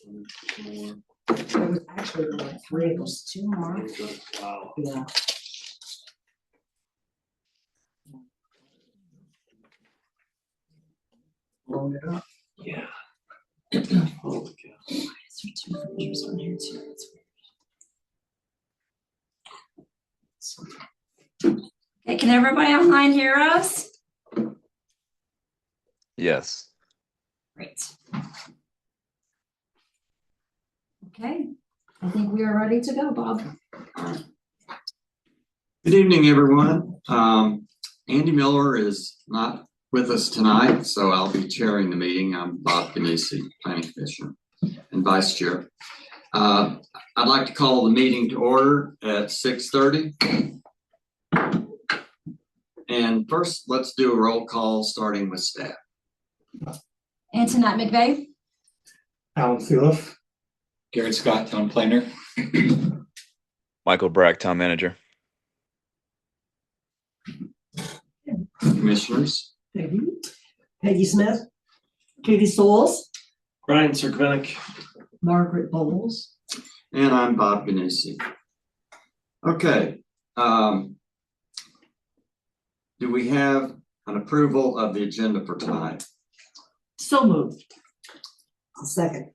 There was actually like three, there's two more. Wow. Yeah. Load it up. Yeah. Holy cow. Is there two Frasers on here too? That's weird. Okay, can everybody online hear us? Yes. Great. Okay, I think we are ready to go, Bob. Good evening, everyone. Andy Miller is not with us tonight, so I'll be chairing the meeting. I'm Bob Ganesi, Planning Commissioner and Vice Chair. I'd like to call the meeting to order at 6:30. And first, let's do a roll call, starting with staff. Antoinette McVeigh. Alan Thuliff. Garrett Scott, Town Planner. Michael Brack, Town Manager. Commissioners. Peggy Smith, Katie Souls, Brian Sirkvenick. Margaret Bowles. And I'm Bob Ganesi. Okay. Do we have an approval of the agenda for tonight? So moved. Second.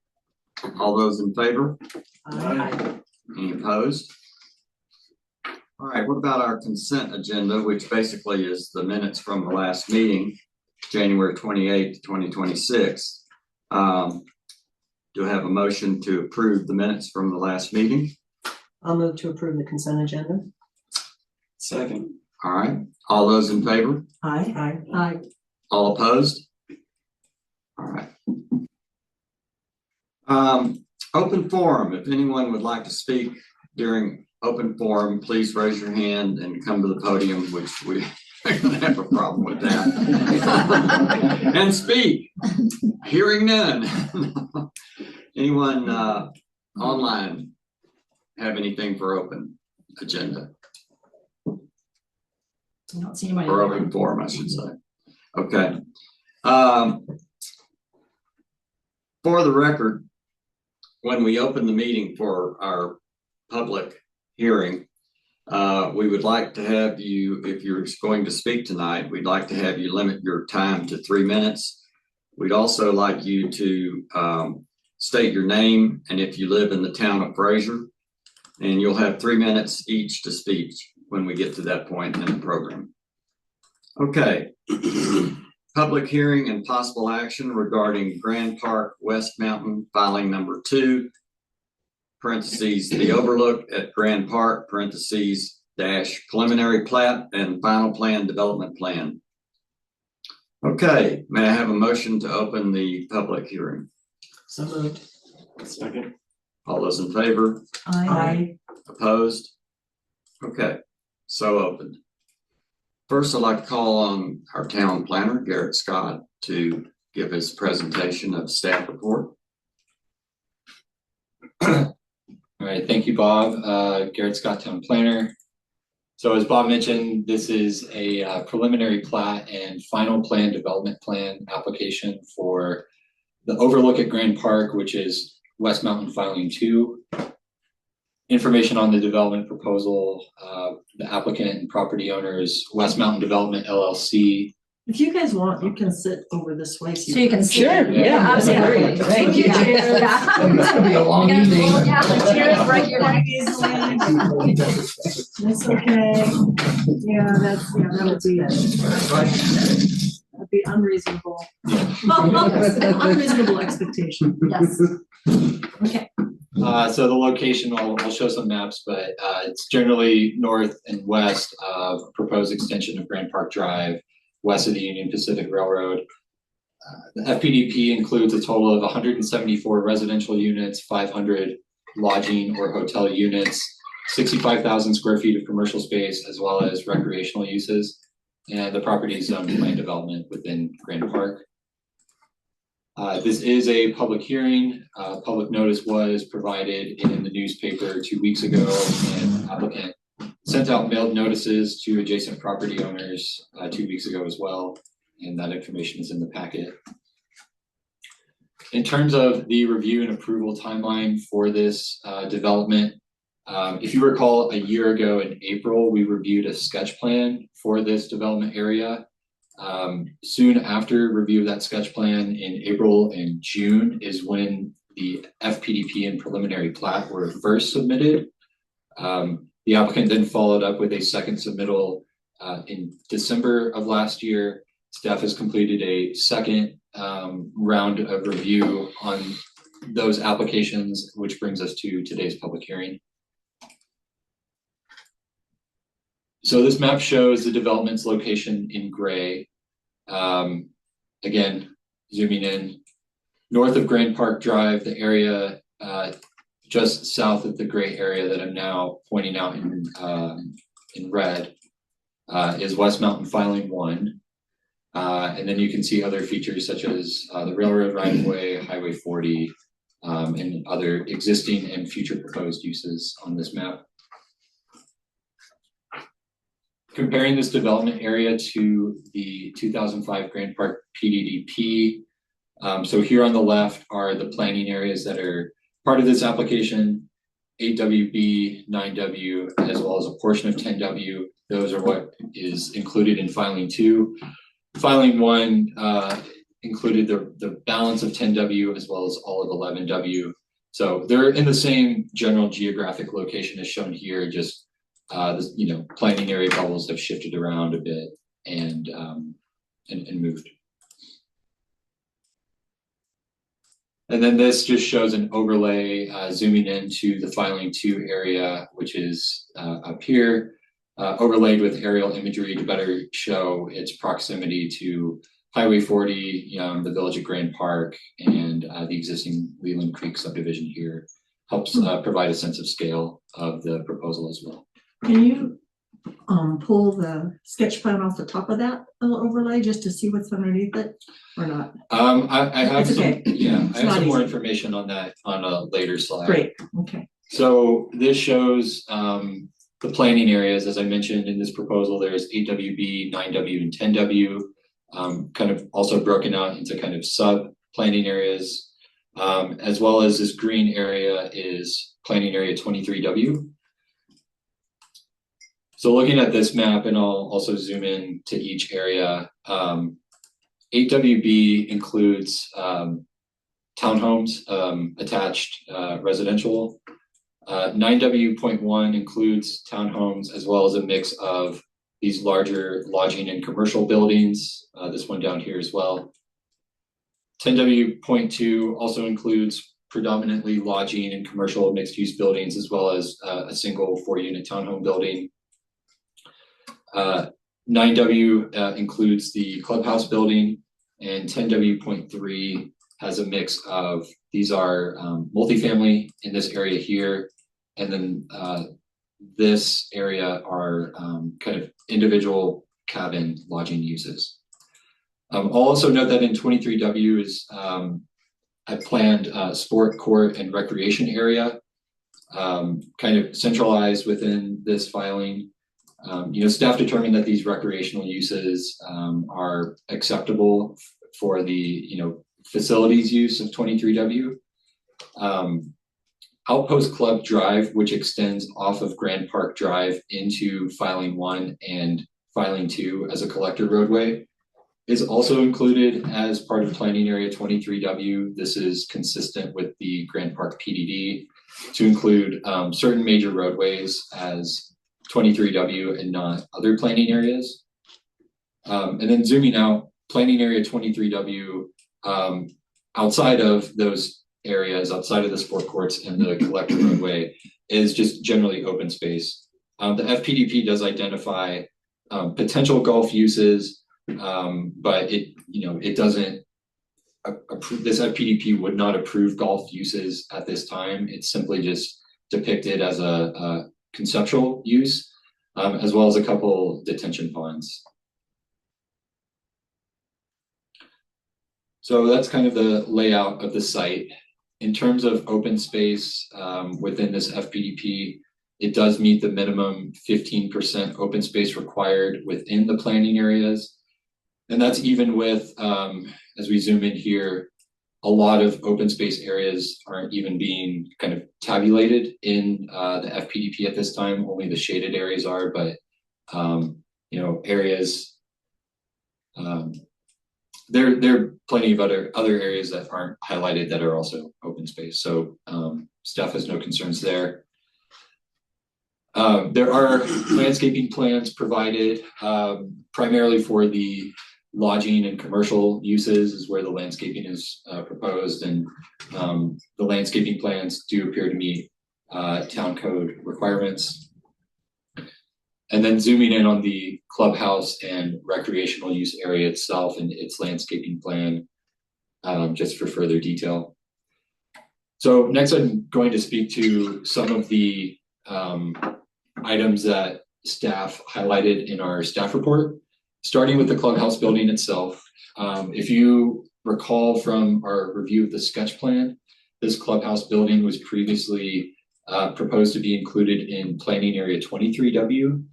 All those in favor? Aye. Any opposed? All right, what about our consent agenda, which basically is the minutes from the last meeting, January 28th, 2026. Do I have a motion to approve the minutes from the last meeting? I'll move to approve the consent agenda. Second. All right, all those in favor? Aye. Aye. Aye. All opposed? All right. Open forum. If anyone would like to speak during open forum, please raise your hand and come to the podium, which we don't have a problem with that. And speak. Hearing none. Anyone online have anything for open agenda? I don't see anybody. Or open forum, I should say. Okay. For the record, when we open the meeting for our public hearing, we would like to have you, if you're going to speak tonight, we'd like to have you limit your time to 3 minutes. We'd also like you to state your name and if you live in the town of Fraser, and you'll have 3 minutes each to speak when we get to that point in the program. Okay. Public hearing and possible action regarding Grand Park West Mountain filing number 2, parentheses, the overlook at Grand Park, parentheses, dash, preliminary plat and final plan development plan. Okay, may I have a motion to open the public hearing? So moved. Second. All those in favor? Aye. Opposed? Okay, so opened. First, I'd like to call on our town planner, Garrett Scott, to give his presentation of staff report. All right, thank you, Bob. Garrett Scott, Town Planner. So as Bob mentioned, this is a preliminary plat and final plan development plan application for the overlook at Grand Park, which is West Mountain Filing 2. Information on the development proposal, the applicant and property owners, West Mountain Development LLC. If you guys want, you can sit over this way. So you can see. Sure, yeah, absolutely. Thank you. Yeah. It's gonna be a long evening. Yeah, the chairs right here. That's okay. Yeah, that'd be unreasonable. Unreasonable expectation. Yes. Okay. So the location, I'll show some maps, but it's generally north and west of a proposed extension of Grand Park Drive, west of the Union Pacific Railroad. The FPDP includes a total of 174 residential units, 500 lodging or hotel units, 65,000 square feet of commercial space, as well as recreational uses. And the property is zoned land development within Grand Park. This is a public hearing. Public notice was provided in the newspaper 2 weeks ago, and applicant sent out mailed notices to adjacent property owners 2 weeks ago as well, and that information is in the packet. In terms of the review and approval timeline for this development, if you recall, a year ago in April, we reviewed a sketch plan for this development area. Soon after review of that sketch plan in April and June is when the FPDP and preliminary plat were first submitted. The applicant then followed up with a second submittal in December of last year. Staff has completed a second round of review on those applications, which brings us to today's public hearing. So this map shows the development's location in gray. Again, zooming in, north of Grand Park Drive, the area just south of the gray area that I'm now pointing out in red is West Mountain Filing 1. And then you can see other features such as the railroad right-of-way, Highway 40, and other existing and future proposed uses on this map. Comparing this development area to the 2005 Grand Park PDDP. So here on the left are the planning areas that are part of this application, 8WB, 9W, as well as a portion of 10W. Those are what is included in filing 2. Filing 1 included the balance of 10W as well as all of 11W. So they're in the same general geographic location as shown here, just planning area bubbles have shifted around a bit and moved. And then this just shows an overlay zooming into the filing 2 area, which is up here, overlaid with aerial imagery to better show its proximity to Highway 40, the village of Grand Park, and the existing Leland Creek subdivision here. Helps provide a sense of scale of the proposal as well. Can you pull the sketch plan off the top of that overlay just to see what's underneath it or not? I have It's some, okay. I have some more easy. information on that on a later slide. Great, okay. So this shows the planning areas, as I mentioned in this proposal. There's 8WB, 9W, and 10W, kind of also broken out into kind of sub planning areas, as well as this green area is planning area 23W. So looking at this map, and I'll also zoom in to each area, 8WB includes townhomes, attached residential. 9W.1 includes townhomes as well as a mix of these larger lodging and commercial buildings. This one down here as well. 10W.2 also includes predominantly lodging and commercial mixed-use buildings, as well as a single 4-unit townhome building. 9W includes the clubhouse building, and 10W.3 has a mix of, these are multifamily in this area here, and then this area are kind of individual cabin lodging uses. I'll also note that in 23W is a planned sport, court, and recreation area, kind of centralized within this filing. Staff determined that these recreational uses are acceptable for the facilities use of 23W. Outpost Club Drive, which extends off of Grand Park Drive into filing 1 and filing 2 as a collector roadway, is also included as part of planning area 23W. This is consistent with the Grand Park PDD to include certain major roadways as 23W and not other planning areas. And then zooming out, planning area 23W, outside of those areas, outside of the sport courts and the collector roadway, is just generally open space. The FPDP does identify potential golf uses, but it doesn't approve. This FPDP would not approve golf uses at this time. It's simply just depicted as a conceptual use, as well as a couple detention ponds. So that's kind of the layout of the site. In terms of open space within this FPDP, it does meet the minimum 15% open space required within the planning areas. And that's even with, as we zoom in here, a lot of open space areas aren't even being kind of tabulated in the FPDP at this time. Only the shaded areas are, but areas. There are plenty of other areas that aren't highlighted that are also open space. So staff has no concerns there. There are landscaping plans provided primarily for the lodging and commercial uses is where the landscaping is proposed, and the landscaping plans do appear to meet town code requirements. And then zooming in on the clubhouse and recreational use area itself and its landscaping plan, just for further detail. So next I'm going to speak to some of the items that staff highlighted in our staff report, starting with the clubhouse building itself. If you recall from our review of the sketch plan, this clubhouse building was previously proposed to be included in planning area 23W.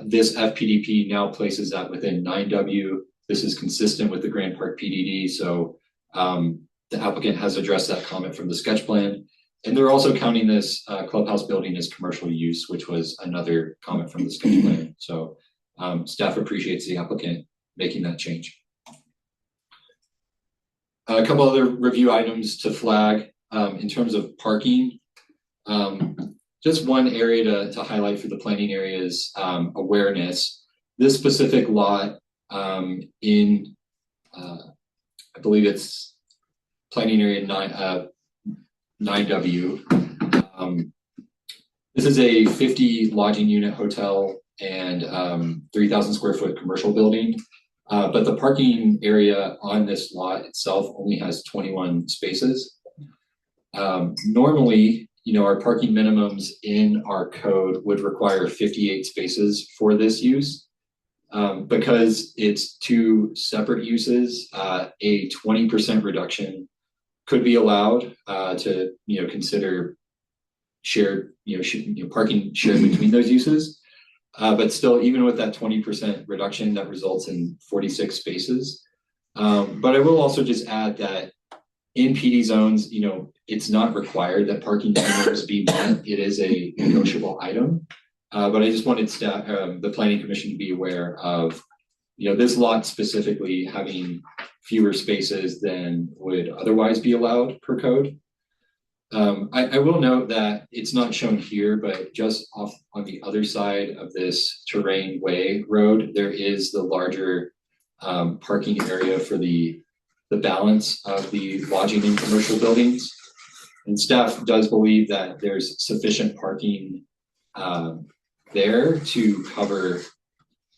This FPDP now places that within 9W. This is consistent with the Grand Park PDD, so the applicant has addressed that comment from the sketch plan. And they're also counting this clubhouse building as commercial use, which was another comment from the sketch plan. So staff appreciates the applicant making that change. A couple other review items to flag in terms of parking. Just one area to highlight for the planning area is awareness. This specific lot in, I believe it's planning area 9W. This is a 50 lodging unit hotel and 3,000 square foot commercial building. But the parking area on this lot itself only has 21 spaces. Normally, our parking minimums in our code would require 58 spaces for this use. Because it's two separate uses, a 20% reduction could be allowed to consider shared parking shared between those uses. But still, even with that 20% reduction, that results in 46 spaces. But I will also just add that in PD zones, it's not required that parking minimums be met. It is a negotiable item. But I just wanted staff, the Planning Commission to be aware of, this lot specifically having fewer spaces than would otherwise be allowed per code. I will note that it's not shown here, but just off on the other side of this terrain way road, there is the larger parking area for the balance of the lodging and commercial buildings. And staff does believe that there's sufficient parking there to cover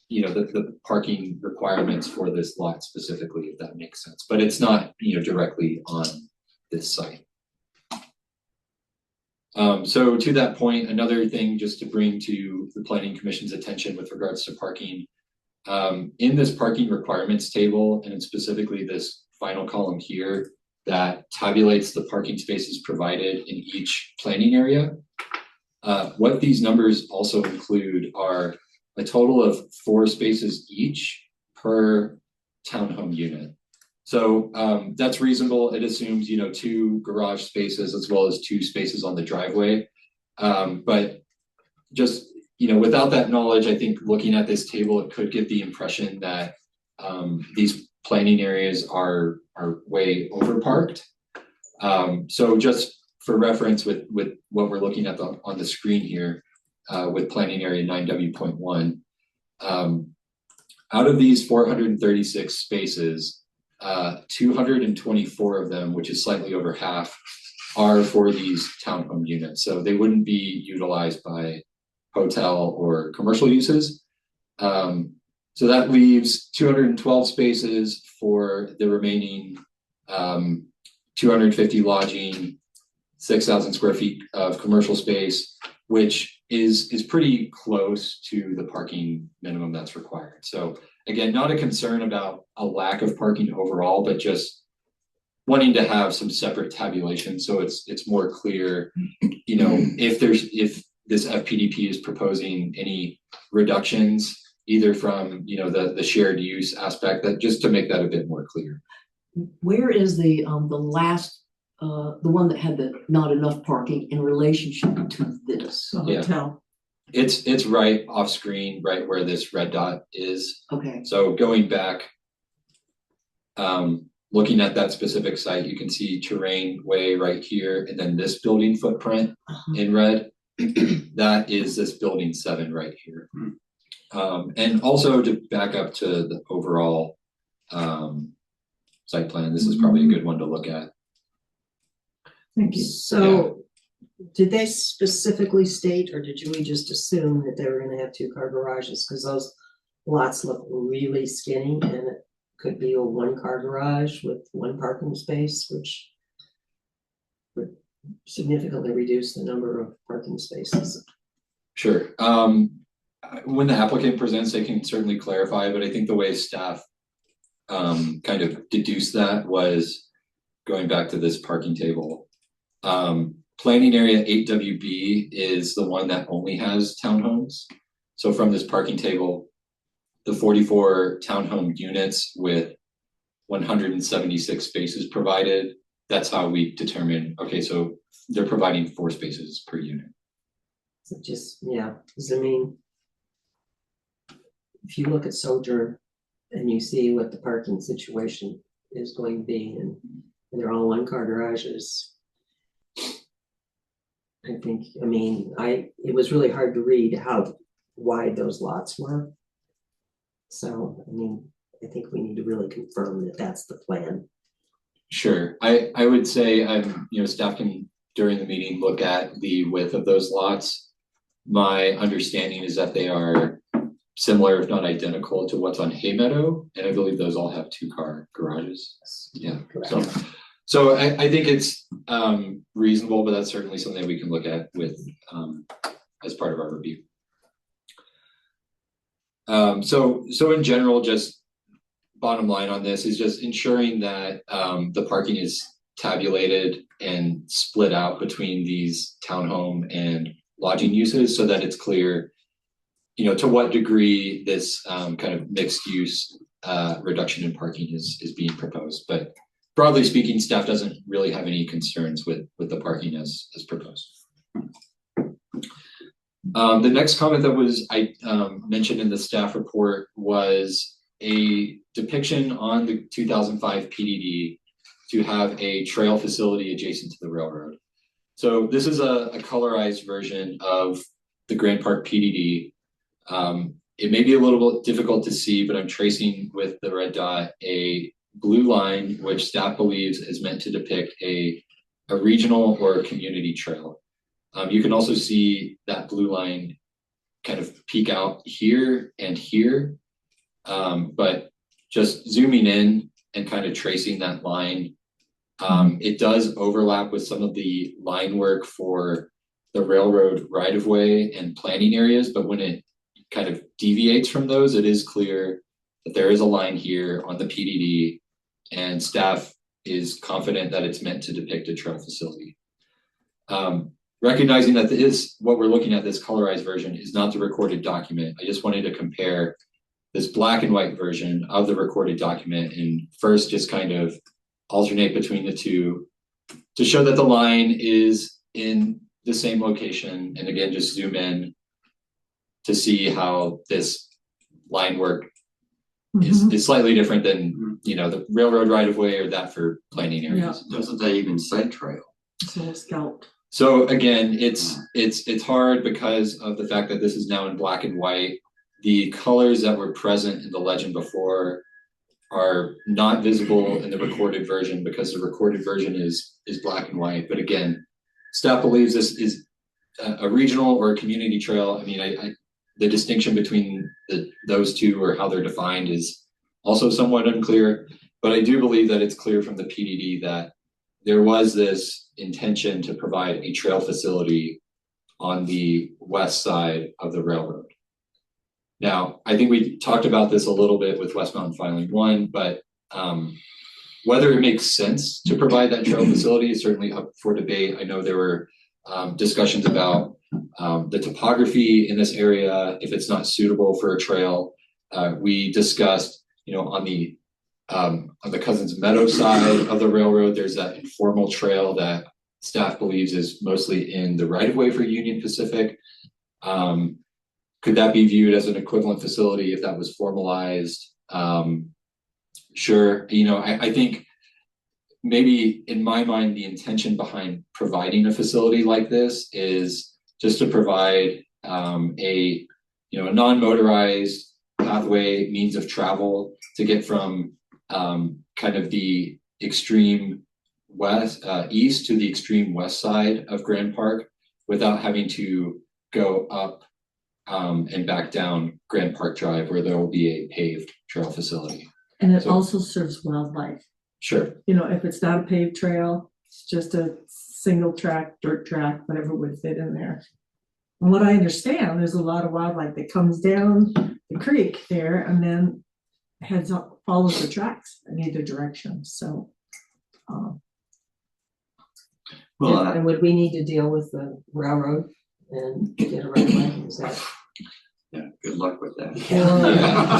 the parking requirements for this lot specifically, if that makes sense. But it's not directly on this site. So to that point, another thing just to bring to the Planning Commission's attention with regards to parking, in this parking requirements table, and specifically this final column here that tabulates the parking spaces provided in each planning area, what these numbers also include are a total of 4 spaces each per townhome unit. So that's reasonable. It assumes 2 garage spaces as well as 2 spaces on the driveway. But just without that knowledge, I think looking at this table, it could give the impression that these planning areas are way overparked. So just for reference with what we're looking at on the screen here with planning area 9W.1, out of these 436 spaces, 224 of them, which is slightly over half, are for these townhome units. So they wouldn't be utilized by hotel or commercial uses. So that leaves 212 spaces for the remaining 250 lodging, 6,000 square feet of commercial space, which is pretty close to the parking minimum that's required. So again, not a concern about a lack of parking overall, but just wanting to have some separate tabulation so it's more clear, if this FPDP is proposing any reductions, either from the shared use aspect, that just to make that a bit more clear. where is the last, the one that had the not enough parking in relationship to this? The Yeah. hotel. It's right off screen, right where this red dot is. Okay, So going back, looking at that specific site, you can see terrain way right here, and then this building footprint in red. That is this building 7 right here. And also to back up to the overall site plan, this is probably a good one to look at. Thank you. So, did they specifically state, or did we just assume that they were gonna have 2-car garages? Cause those lots look really skinny and it could be a 1-car garage with 1 parking space, which would significantly reduce the number of parking spaces. Sure. When the applicant presents, they can certainly clarify, but I think the way staff kind of deduced that was going back to this parking table. Planning area 8WB is the one that only has townhomes. So from this parking table, the 44 townhome units with 176 spaces provided, that's how we determine, okay, so they're providing 4 spaces per unit. So just, yeah, cause I mean, if you look at Sojourn and you see what the parking situation is going to be, and they're all 1-car garages. I think, I mean, it was really hard to read how wide those lots were. So, I mean, I think we need to really confirm that that's the plan. Sure, I would say, staff can, during the meeting, look at the width of those lots. My understanding is that they are similar, if not identical, to what's on Hay Meadow, and I believe those all have 2-car garages. Yeah, so I think it's reasonable, but that's certainly something we can look at with as part of our review. So in general, just bottom line on this is just ensuring that the parking is tabulated and split out between these townhome and lodging uses so that it's clear, to what degree this kind of mixed use reduction in parking is being proposed. But broadly speaking, staff doesn't really have any concerns with the parking as proposed. The next comment that was mentioned in the staff report was a depiction on the 2005 PDD to have a trail facility adjacent to the railroad. So this is a colorized version of the Grand Park PDD. It may be a little bit difficult to see, but I'm tracing with the red dot a blue line, which staff believes is meant to depict a regional or a community trail. You can also see that blue line kind of peek out here and here, but just zooming in and kind of tracing that line, it does overlap with some of the line work for the railroad right-of-way and planning areas, but when it kind of deviates from those, it is clear that there is a line here on the PDD, and staff is confident that it's meant to depict a trail facility. Recognizing that what we're looking at, this colorized version, is not the recorded document. I just wanted to compare this black and white version of the recorded document and first just kind of alternate between the two to show that the line is in the same location. And again, just zoom in to see how this line work is slightly different than, the railroad right-of-way or that for planning areas. Yeah. Doesn't that even say trail? So scalped. So again, it's hard because of the fact that this is now in black and white. The colors that were present in the legend before are not visible in the recorded version because the recorded version is black and white. But again, staff believes this is a regional or a community trail. I mean, the distinction between those two or how they're defined is also somewhat unclear. But I do believe that it's clear from the PDD that there was this intention to provide a trail facility on the west side of the railroad. Now, I think we talked about this a little bit with West Mountain Filing 1, but whether it makes sense to provide that trail facility is certainly up for debate. I know there were discussions about the topography in this area, if it's not suitable for a trail. We discussed, on the on the Cousins Meadow side of the railroad, there's that informal trail that staff believes is mostly in the right of way for Union Pacific. Could that be viewed as an equivalent facility if that was formalized? Sure, you know, I think maybe in my mind, the intention behind providing a facility like this is just to provide a non-motorized pathway means of travel to get from kind of the extreme west east to the extreme west side of Grand Park without having to go up and back down Grand Park Drive where there will be a paved trail facility. And it So- also serves wildlife. Sure. You know, if it's not a paved trail, it's just a single track, dirt track, whatever would fit in there. And what I understand, there's a lot of wildlife that comes down the creek there and then heads up, follows the tracks in either direction, so. Well, And would we need to deal with the railroad and get a right of way? Is that? yeah, good luck with that.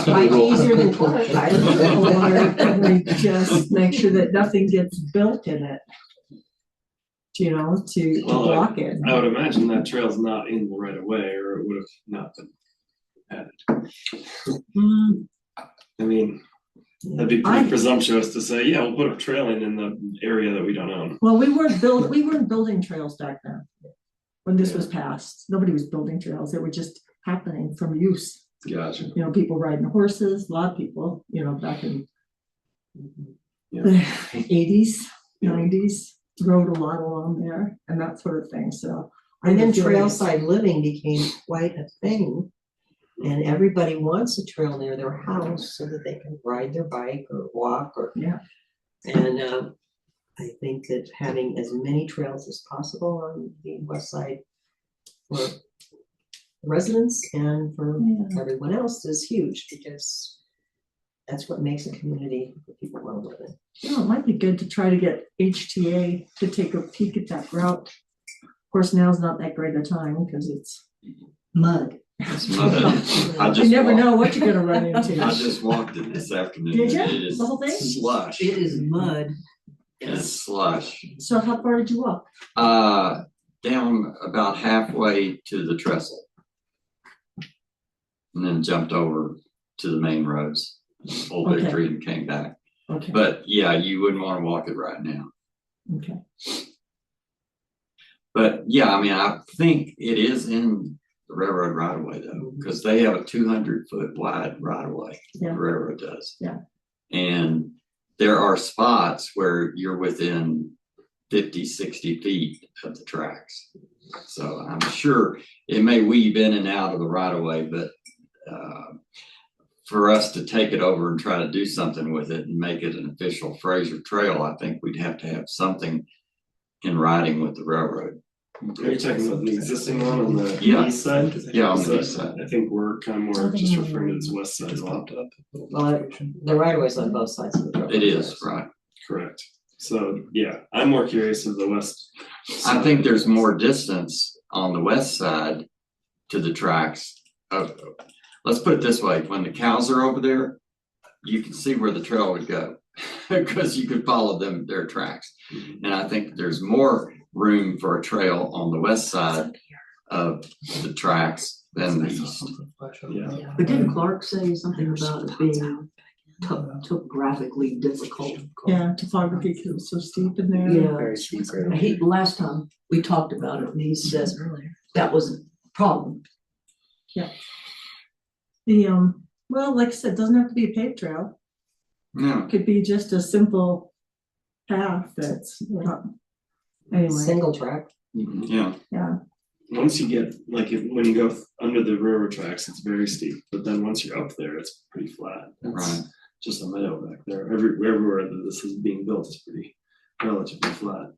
Or might be easier than Clark, I don't know. Or can we just make sure that nothing gets built in it? You know, to Well, block it. I would imagine that trail's not in the right of way, or it would have not been added. I mean, that'd be pretty presumptuous to say, yeah, we'll put a trail in the area that we don't own. Well, we weren't building trails back then. When this was passed, nobody was building trails, they were just happening from use. Gotcha. You know, people riding horses, a lot of people, you know, back in Yeah. the 80s, Yeah. 90s, rode a lot along there and that sort of thing, so. And then I'm curious. trailside living became quite a thing. And everybody wants a trail near their house so that they can ride their bike or walk or. Yeah. And I think that having as many trails as possible on the west side for residents and for Yeah. everyone else is huge because that's what makes a community that people want to live in. You know, it might be good to try to get HTA to take a peek at that route. Of course, now's not that great a time because it's mud. It's mud. I You just never walked- know what you're gonna run into. I just walked it this afternoon. Did ya? It is The whole thing? slush. It is mud. It's slush. So how far did you walk? Down about halfway to the trestle. And then jumped over to the main roads, Old Okay. Victory, and came back. Okay, But yeah, you wouldn't want to walk it right now. okay. But yeah, I mean, I think it is in the railroad right of way though, because they have a 200-foot wide right of way. Yeah. The railroad does. Yeah. And there are spots where you're within 50, 60 feet of the tracks. So I'm sure it may weave in and out of the right of way, but for us to take it over and try to do something with it and make it an official Fraser Trail, I think we'd have to have something in writing with the railroad. Are you talking about the existing one on the Yeah. east side? Yeah, on the So east side. I think we're kind of more just referring to this west side lot. Well, the right of ways on both sides of the road. It is, right. Correct. So, yeah, I'm more curious of the west. I think there's more distance on the west side to the tracks. Let's put it this way, when the cows are over there, you can see where the trail would go because you could follow their tracks. And I think there's more room for a trail on the west side of the tracks than the east. Yeah. But didn't Clark say something about it being topographically difficult? Yeah, topography because it's so steep in there. Yeah. Very steep road. Last time we talked about it, and he said that was a problem. The, well, like I said, it doesn't have to be a paved trail. No, It could be just a simple path that's, anyway, Single track. yeah, yeah. Once you get, when you go under the railroad tracks, it's very steep, but then once you're up there, it's pretty flat. It's right. just a meadow back there. Everywhere that this is being built is pretty relatively flat.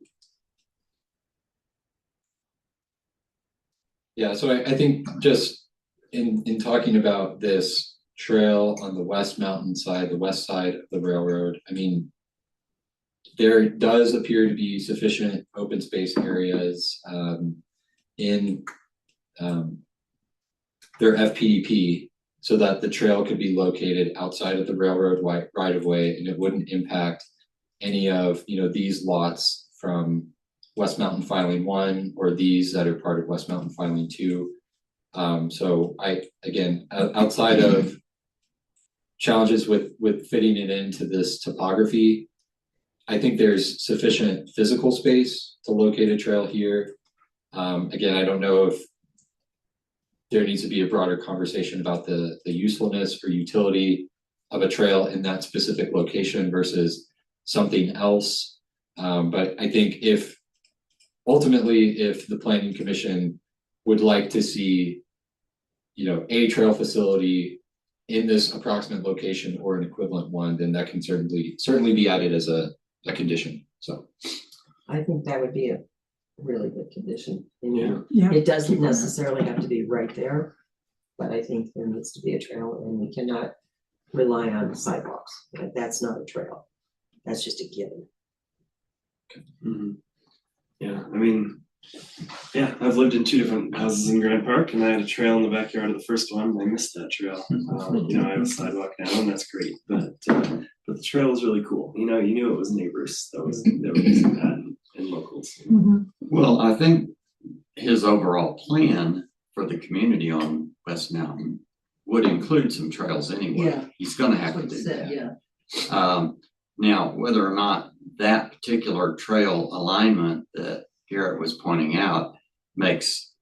Yeah, so I think just in talking about this trail on the west mountain side, the west side of the railroad, I mean, there does appear to be sufficient open space areas in their FPDP so that the trail could be located outside of the railroad right of way, and it wouldn't impact any of, these lots from West Mountain Filing 1 or these that are part of West Mountain Filing 2. So outside of challenges with fitting it into this topography, I think there's sufficient physical space to locate a trail here. Again, I don't know if there needs to be a broader conversation about the usefulness or utility of a trail in that specific location versus something else. But I think if the planning commission would like to see, a trail facility in this approximate location or an equivalent one, then that can certainly be added as a condition. So I think that would be a really good condition. I mean, Yeah. it doesn't necessarily have to be right there, but I think there needs to be a trail, and we cannot rely on sidewalks. That's not a trail. That's just a given. Mhm. Yeah, I mean, yeah, I've lived in 2 different houses in Grand Park, and I had a trail in the backyard of the first one, and I missed that trail. I have a sidewalk now, and that's great, but the trail was really cool. You knew it was neighbors that were using that and locals. Mhm. Well, I think his overall plan for the community on West Mountain would include some trails anyway. Yeah. He's gonna have to do that. Now, whether or not that particular trail alignment that Garrett was pointing out makes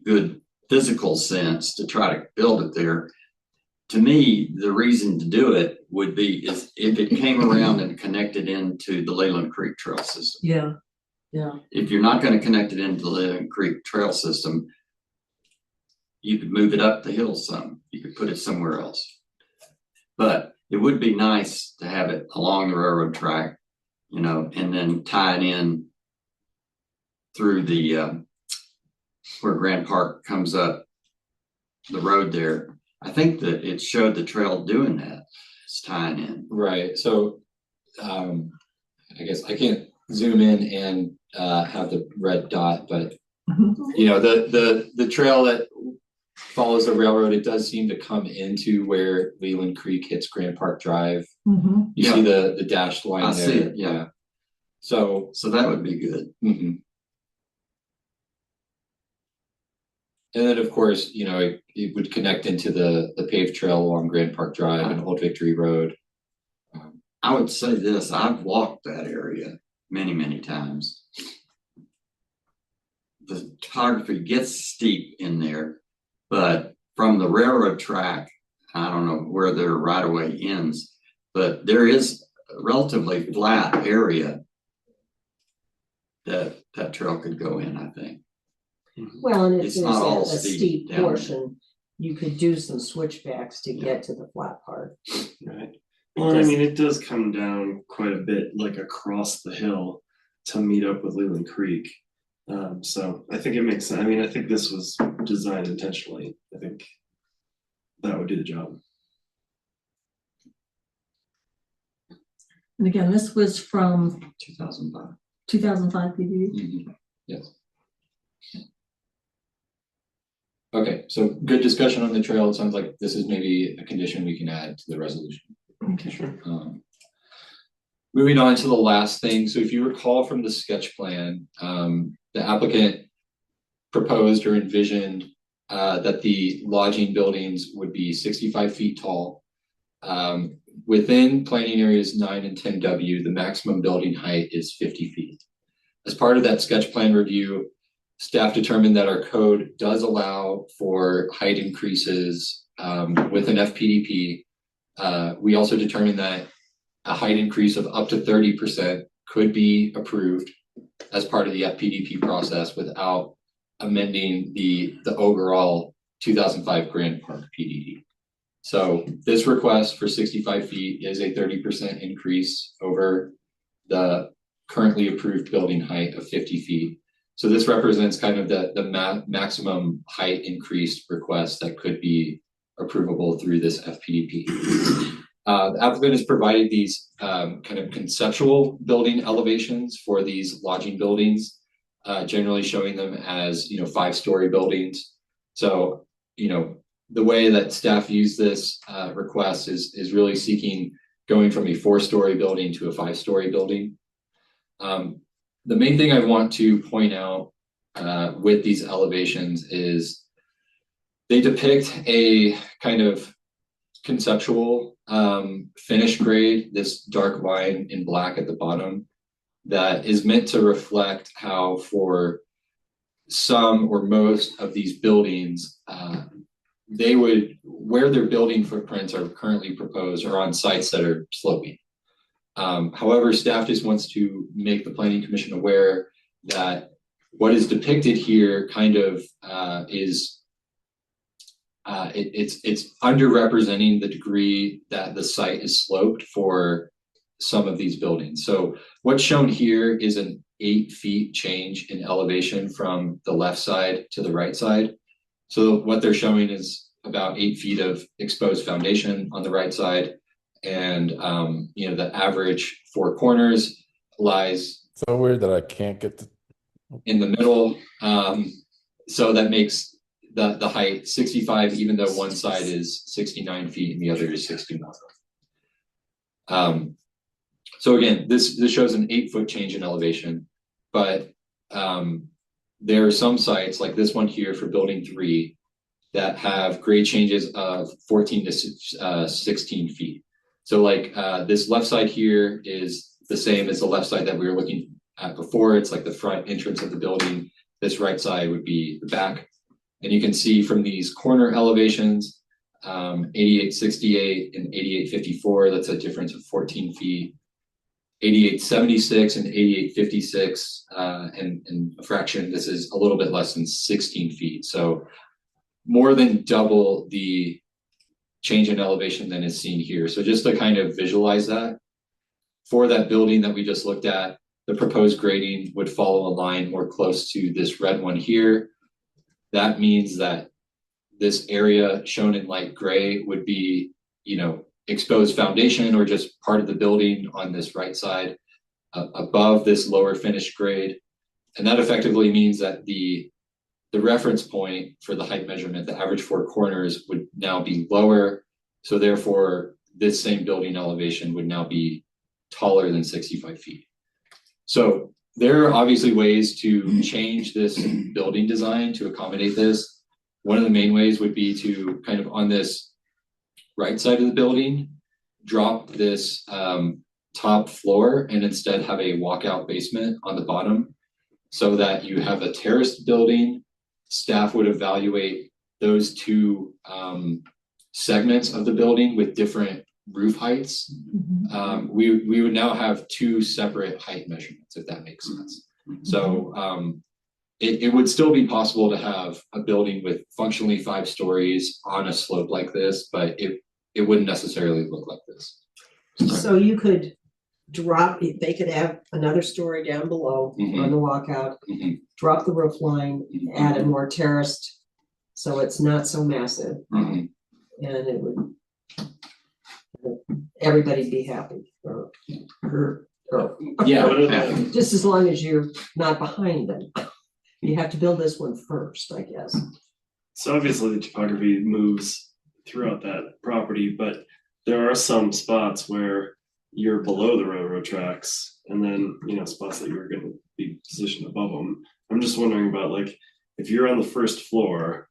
good physical sense to try to build it there, to me, the reason to do it would be is if it came around and connected into the Leyland Creek Trail system. Yeah. If you're not going to connect it into the Leyland Creek Trail system, you could move it up the hill some. You could put it somewhere else. But it would be nice to have it along the railroad track, and then tie it in through the where Grand Park comes up the road there. I think that it showed the trail doing that. It's tying in. right. So I guess I can't zoom in and have the red dot, but the trail that follows the railroad, it does seem to come into where Leland Creek hits Grand Park Drive. Mhm. You see the dashed line I there. see it, yeah. So So that would be good. and then of course, it would connect into the paved trail along Grand Park Drive and Old Victory Road. I would say this, I've walked that area many, many times. The topography gets steep in there, but from the railroad track, I don't know where their right of way ends, but there is a relatively flat area that trail could go in, I think. Well, and if It's there's not all a steep steep down there. portion, you could do some switchbacks to get to the flat part. Right. Well, I mean, it does come down quite a bit, like across the hill to meet up with Leland Creek. So I think it makes sense. I mean, I think this was designed intentionally. I think that would do the job. And again, this was from 2005. 2005 PDD. Yes. Okay, so good discussion on the trail. It sounds like this is maybe a condition we can add to the resolution. Okay. Sure. Moving on to the last thing. So if you recall from the sketch plan, the applicant proposed or envisioned that the lodging buildings would be 65 feet tall. Within planning areas 9 and 10W, the maximum building height is 50 feet. As part of that sketch plan review, staff determined that our code does allow for height increases with an FPDP. We also determined that a height increase of up to 30% could be approved as part of the FPDP process without amending the overall 2005 Grand Park PDD. So this request for 65 feet is a 30% increase over the currently approved building height of 50 feet. So this represents kind of the maximum height increased request that could be approvable through this FPDP. The applicant has provided these kind of conceptual building elevations for these lodging buildings, generally showing them as 5-story buildings. So the way that staff views this request is really seeking going from a 4-story building to a 5-story building. The main thing I want to point out with these elevations is they depict a kind of conceptual finish grade, this dark line in black at the bottom, that is meant to reflect how for some or most of these buildings, they would, where their building footprints are currently proposed, are on sites that are sloping. However, staff just wants to make the Planning Commission aware that what is depicted here kind of is it's underrepresenting the degree that the site is sloped for some of these buildings. So what's shown here is an 8 feet change in elevation from the left side to the right side. So what they're showing is about 8 feet of exposed foundation on the right side. And the average 4 corners lies So weird that I can't get the. in the middle. So that makes the height 65, even though one side is 69 feet and the other is 61. So again, this shows an 8-foot change in elevation, but there are some sites like this one here for building 3 that have grade changes of 14 to 16 feet. So like this left side here is the same as the left side that we were looking at before. It's like the front entrance of the building. This right side would be the back. And you can see from these corner elevations, 8868 and 8854, that's a difference of 14 feet. 8876 and 8856 and a fraction, this is a little bit less than 16 feet. So more than double the change in elevation than is seen here. So just to kind of visualize that, for that building that we just looked at, the proposed grading would follow a line more close to this red one here. That means that this area shown in light gray would be, exposed foundation or just part of the building on this right side above this lower finished grade. And that effectively means that the reference point for the height measurement, the average 4 corners, would now be lower. So therefore, this same building elevation would now be taller than 65 feet. So there are obviously ways to change this building design to accommodate this. One of the main ways would be to kind of on this right side of the building, drop this top floor and instead have a walkout basement on the bottom so that you have a terraced building. Staff would evaluate those 2 segments of the building with different roof heights. We would now have 2 separate height measurements, if that makes sense. So it would still be possible to have a building with functionally 5 stories on a slope like this, but it wouldn't necessarily look like this. So you could they could have another story down below on the walkout, drop the roof line, add a more terraced, so it's not so massive. And it would, everybody'd be happy. Yeah. Just as long as you're not behind them. You have to build this one first, I guess. So obviously the topography moves throughout that property, but there are some spots where you're below the railroad tracks and then, spots that you're going to be positioned above them. I'm just wondering about like, if you're on the first floor,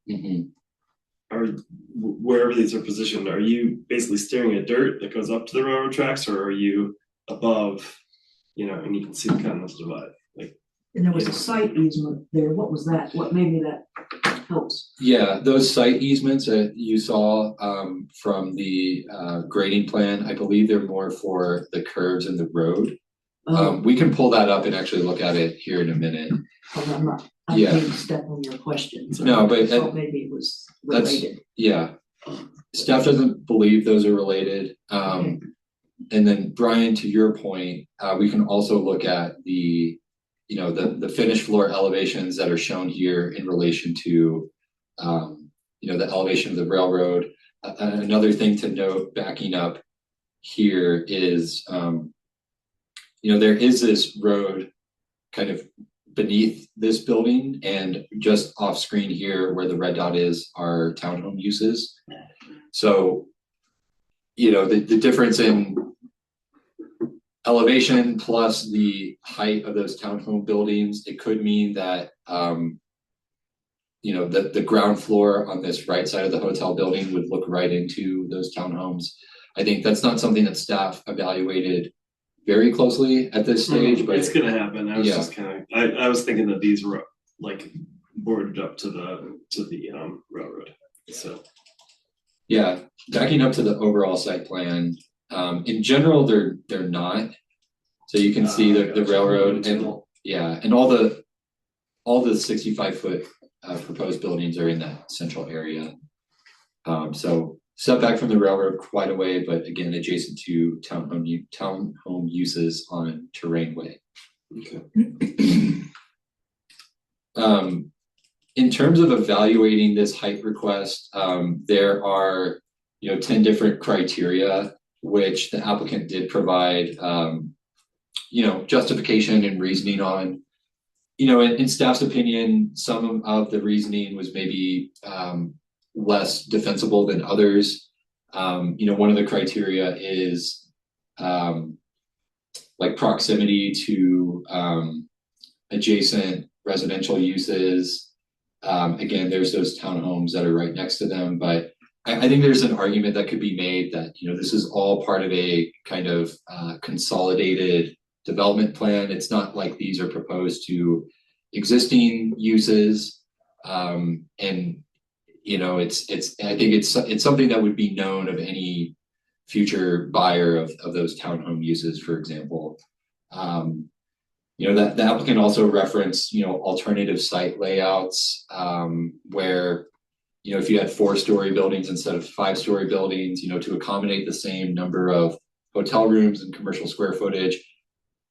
wherever these are positioned, are you basically staring at dirt that goes up to the railroad tracks, or are you above, and you can see the Continental Divide? Like, and there was a site easement there. What was that? What maybe that helps? Yeah, those site easements that you saw from the grading plan, I believe they're more for the curves in the road. We can pull that up and actually look at it here in a minute. I'm not. I Yeah. didn't step on your question. So No, but I thought maybe it was related. Yeah, staff doesn't believe those are related. Okay. And then Brian, to your point, we can also look at the finished floor elevations that are shown here in relation to, the elevation of the railroad. Another thing to note backing up here is, there is this road kind of beneath this building, and just off screen here where the red dot is are townhome uses. So, you know, the difference in elevation plus the height of those townhome buildings, it could mean that, you know, the ground floor on this right side of the hotel building would look right into those townhomes. I think that's not something that staff evaluated very closely at this stage, but It's gonna happen. I was yeah. just kind of, I was thinking that these were like boarded up to the railroad, so. Yeah, backing up to the overall site plan, in general, they're not. So you can see the Gotcha. railroad and, yeah, and all the 65-foot proposed buildings are in that central area. So setback from the railroad quite a way, but again, adjacent to townhome uses on terrain way. Okay. In terms of evaluating this height request, there are, you know, 10 different criteria which the applicant did provide, you know, justification and reasoning on. You know, in staff's opinion, some of the reasoning was maybe less defensible than others. You know, one of the criteria is like proximity to adjacent residential uses. Again, there's those townhomes that are right next to them, but I think there's an argument that could be made that, you know, this is all part of a kind of consolidated development plan. It's not like these are proposed to existing uses. And, you know, I think it's something that would be known of any future buyer of those townhome uses, for example. You know, that the applicant also referenced, you know, alternative site layouts, where, you know, if you had 4-story buildings instead of 5-story buildings, you know, to accommodate the same number of hotel rooms and commercial square footage,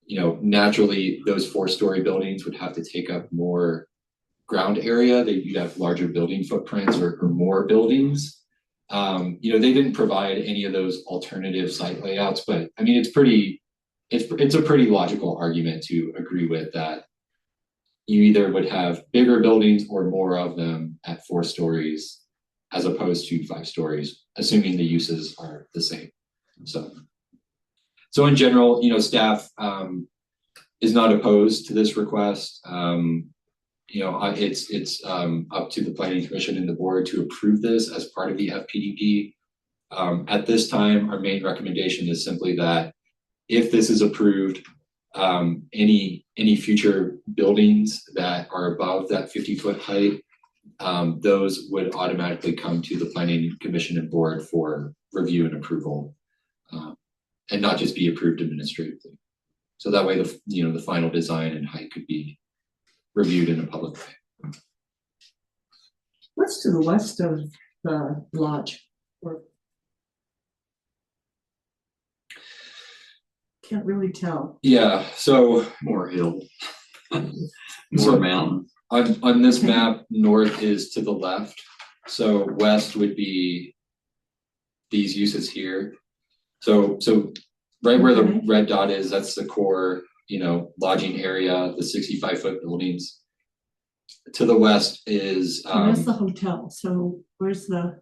you know, naturally those 4-story buildings would have to take up more ground area. You'd have larger building footprints or more buildings. You know, they didn't provide any of those alternative site layouts, but I mean, it's a pretty logical argument to agree with that you either would have bigger buildings or more of them at 4 stories as opposed to 5 stories, assuming the uses are the same. So in general, you know, staff is not opposed to this request. You know, it's up to the planning commission and the board to approve this as part of the FPDP. At this time, our main recommendation is simply that if this is approved, any future buildings that are above that 50-foot height, those would automatically come to the planning commission and board for review and approval, and not just be approved administratively. So that way, the final design and height could be reviewed in a public way. What's to the west of the lodge? Or can't really tell. Yeah, so More hill. So- More mountain. on this map, north is to the left. So west would be these uses here. So right where the Okay. red dot is, that's the core, you know, lodging area, the 65-foot buildings. To the west is And that's the hotel, so where's the,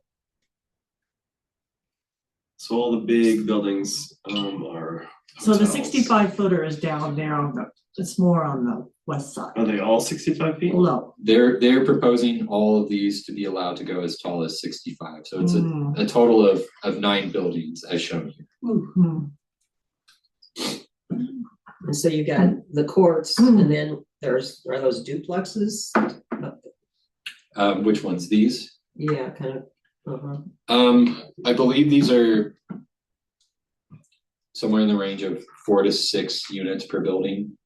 So all the big buildings are. so the hotels. 65 footer is down there on it's more on the west side. Are they all 65 feet? Low. they're proposing all of these to be allowed to go as tall as 65. So it's Mm. a total of 9 buildings as shown here. Mhm. And so you got the courts, and then are those duplexes? Which ones? These? Yeah, kind of, I believe these are somewhere in the range of 4 to 6 units per building.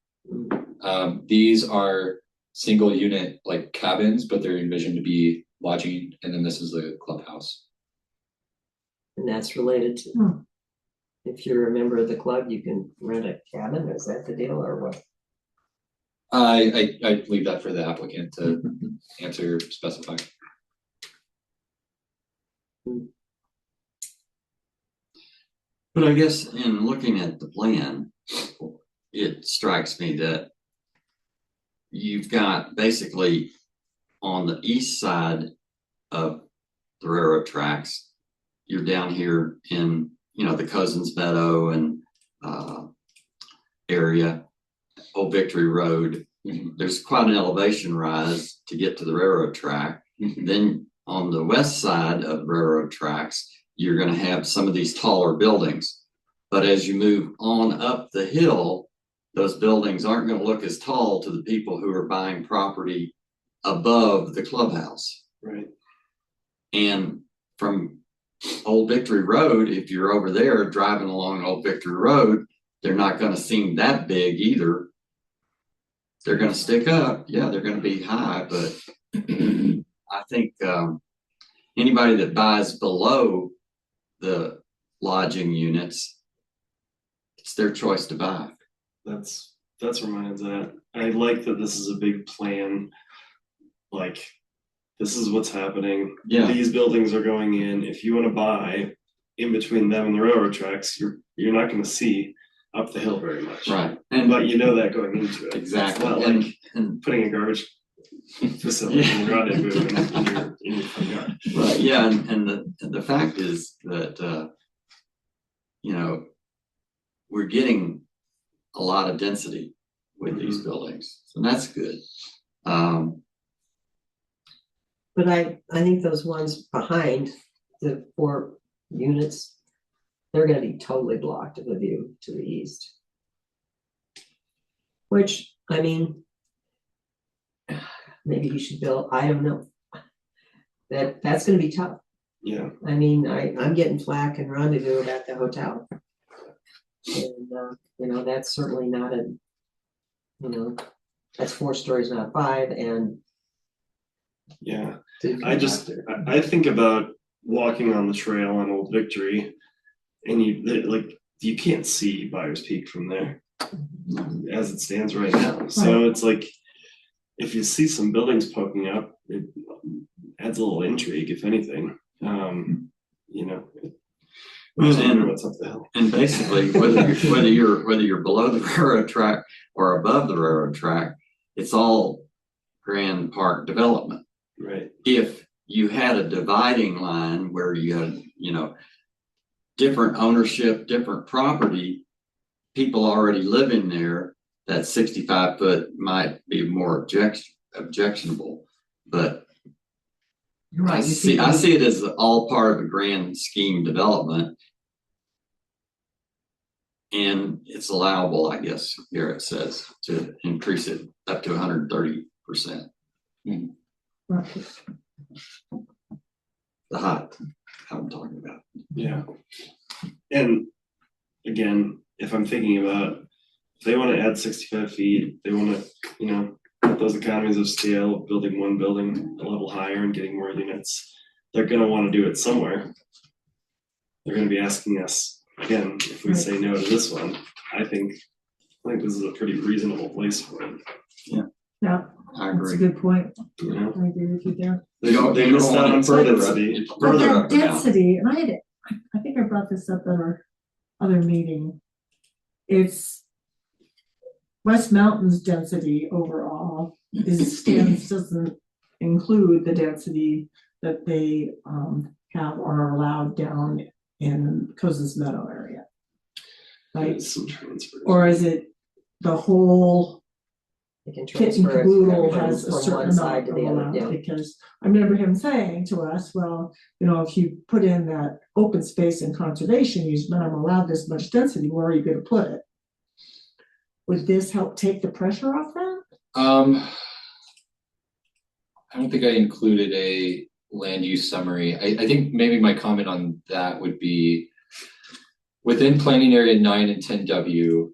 These are single unit like cabins, but they're envisioned to be lodging, and then this is the clubhouse. and that's related to, Hmm. if you're a member of the club, you can rent a cabin, is that the deal, or what? I leave that for the applicant to answer, specify. But I guess in looking at the plan, it strikes me that you've got basically on the east side of the railroad tracks, you're down here in, the Cousins Meadow and area, Old Victory Road. There's quite an elevation rise to get to the railroad track. Then on the west side of the railroad tracks, you're going to have some of these taller buildings. But as you move on up the hill, those buildings aren't going to look as tall to the people who are buying property above the clubhouse. Right. And from Old Victory Road, if you're over there driving along Old Victory Road, they're not going to seem that big either. They're going to stick up. Yeah, they're going to be high, but I think anybody that buys below the lodging units, it's their choice to buy. That's where mine's at. I like that this is a big plan. Like, this is what's happening. Yeah. These buildings are going in. If you want to buy in between them and the railroad tracks, you're not going to see up the hill very much. Right. But you know that going into it. Exactly. It's not like putting a garbage facility in your in your front yard. Right. Yeah. And the fact is that, we're getting a lot of density with these buildings. So that's good. But I think those ones behind the 4 units, they're gonna be totally blocked of the view to the east. Which, I mean, maybe you should build, I don't know. That's gonna be tough. Yeah. I mean, I'm getting flack and Rendezvous about the hotel. And, that's certainly not that's 4 stories, not 5, and. Yeah. I think about walking on the trail on Old Victory, and you can't see Byers Peak from there as it stands right now. So it's like, if you see some buildings poking up, it adds a little intrigue, if anything. What's up the hill. And basically, whether you're below the railroad track or above the railroad track, it's all Grand Park development. Right. If you had a dividing line where you had, different ownership, different property, people already living there, that 65-foot might be more objectionable. But Right. I see it as all part of a grand scheme development. And it's allowable, I guess, here it says, to increase it up to 130%. Right. The height I'm talking about. Yeah. And again, if I'm thinking about, if they want to add 65 feet, they want to, get those economies of scale, building one building a level higher and getting more units, they're going to want to do it somewhere. They're going to be asking us again, if we say no to this one. I think this is a pretty reasonable place for it. Yeah, I that's a agree. good point. You know, I agree with you there. they missed out on some density. But Further that up and down. density, and I think I brought this up at our other meeting. It's West Mountain's density overall doesn't include the density that they have or are allowed down in Cousins Meadow area. Right? There's some transfers. Or is it the whole They can kit and transfer it caboodle from has a one certain side amount to of the other, allowed? yeah. Because I remember him saying to us, well, if you put in that open space and conservation easement, I'm allowed this much density, where are you gonna put it? Would this help take the pressure off that? I don't think I included a land use summary. I think maybe my comment on that would be within planning area 9 and 10W,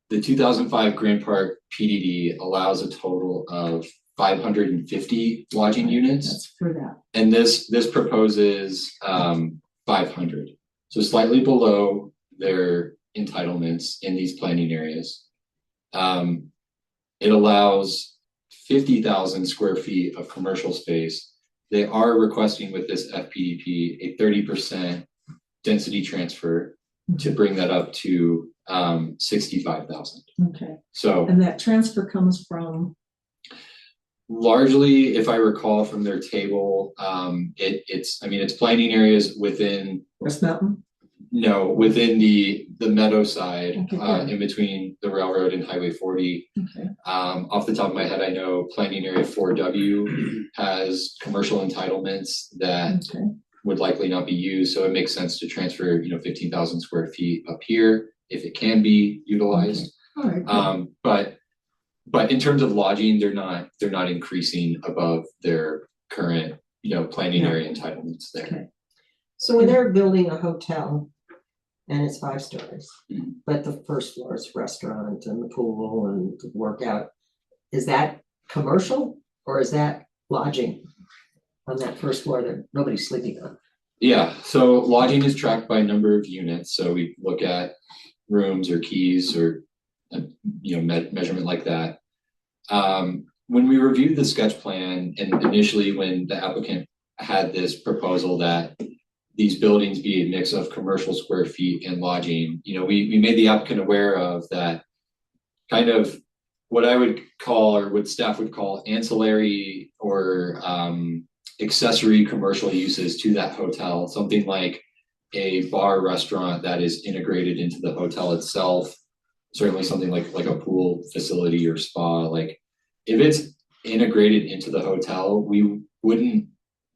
the 2005 Grand Park PDD allows a total of 550 lodging units. That's for that. And this proposes 500. So slightly below their entitlements in these planning areas. It allows 50,000 square feet of commercial space. They are requesting with this FPDP a 30% density transfer to bring that up to $65,000. Okay, So and that transfer comes from, largely, if I recall from their table, it's planning areas within, West Mountain? no, within the meadow side, Okay, good. in between the railroad and Highway 40. Okay, Off the top of my head, I know planning area 4W has commercial entitlements that okay, would likely not be used, so it makes sense to transfer, 15,000 square feet up here if it can be utilized. all right. Good. But in terms of lodging, they're not increasing above their current, planning No. area entitlements there. Okay. So when they're building a hotel and it's 5 stories, Mhm. but the first floor is restaurant and the pool and the workout, is that commercial or is that lodging on that first floor that nobody's sleeping on? Yeah, so lodging is tracked by number of units, so we look at rooms or keys or, measurement like that. When we reviewed the sketch plan and initially when the applicant had this proposal that these buildings be a mix of commercial square feet and lodging, we made the applicant aware of that kind of what I would call, or what staff would call, ancillary or accessory commercial uses to that hotel, something like a bar restaurant that is integrated into the hotel itself, certainly something like a pool facility or spa. Like if it's integrated into the hotel,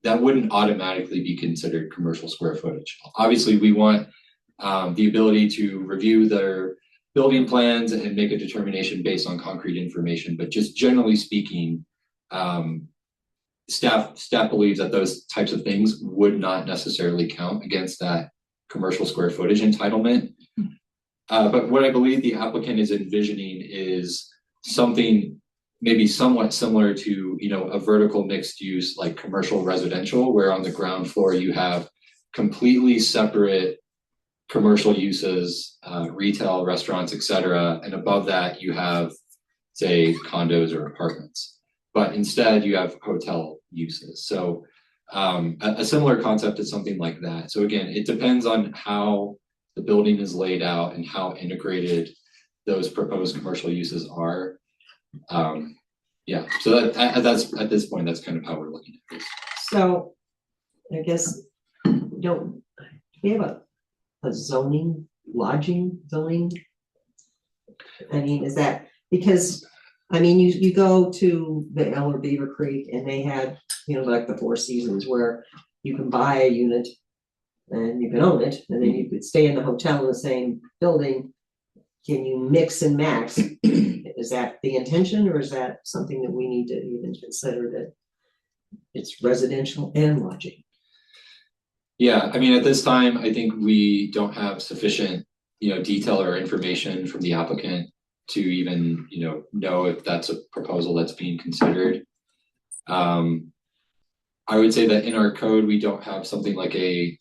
that wouldn't automatically be considered commercial square footage. Obviously, we want the ability to review their building plans and make a determination based on concrete information, but just generally speaking, staff believes that those types of things would not necessarily count against that commercial square footage entitlement. But what I believe the applicant is envisioning is something maybe somewhat similar to, a vertical mixed use like commercial residential, where on the ground floor you have completely separate commercial uses, retail, restaurants, etc. And above that you have, say, condos or apartments. But instead you have hotel uses. So a similar concept is something like that. So again, it depends on how the building is laid out and how integrated those proposed commercial uses are. So that's at this point, that's kind of how we're looking at this. So I guess we have a lodging zoning? I mean, is that, because, I mean, you go to the Eller Beaver Creek and they had, like the Four Seasons where you can buy a unit and you can own it, and then you could stay in the hotel in the same building. Can you mix and match? Is that the intention, or is that something that we need to even consider, that it's residential and lodging? Yeah, I mean, at this time, I think we don't have sufficient, detail or information from the applicant to even, know if that's a proposal that's being considered. I would say that in our code, we don't have something like a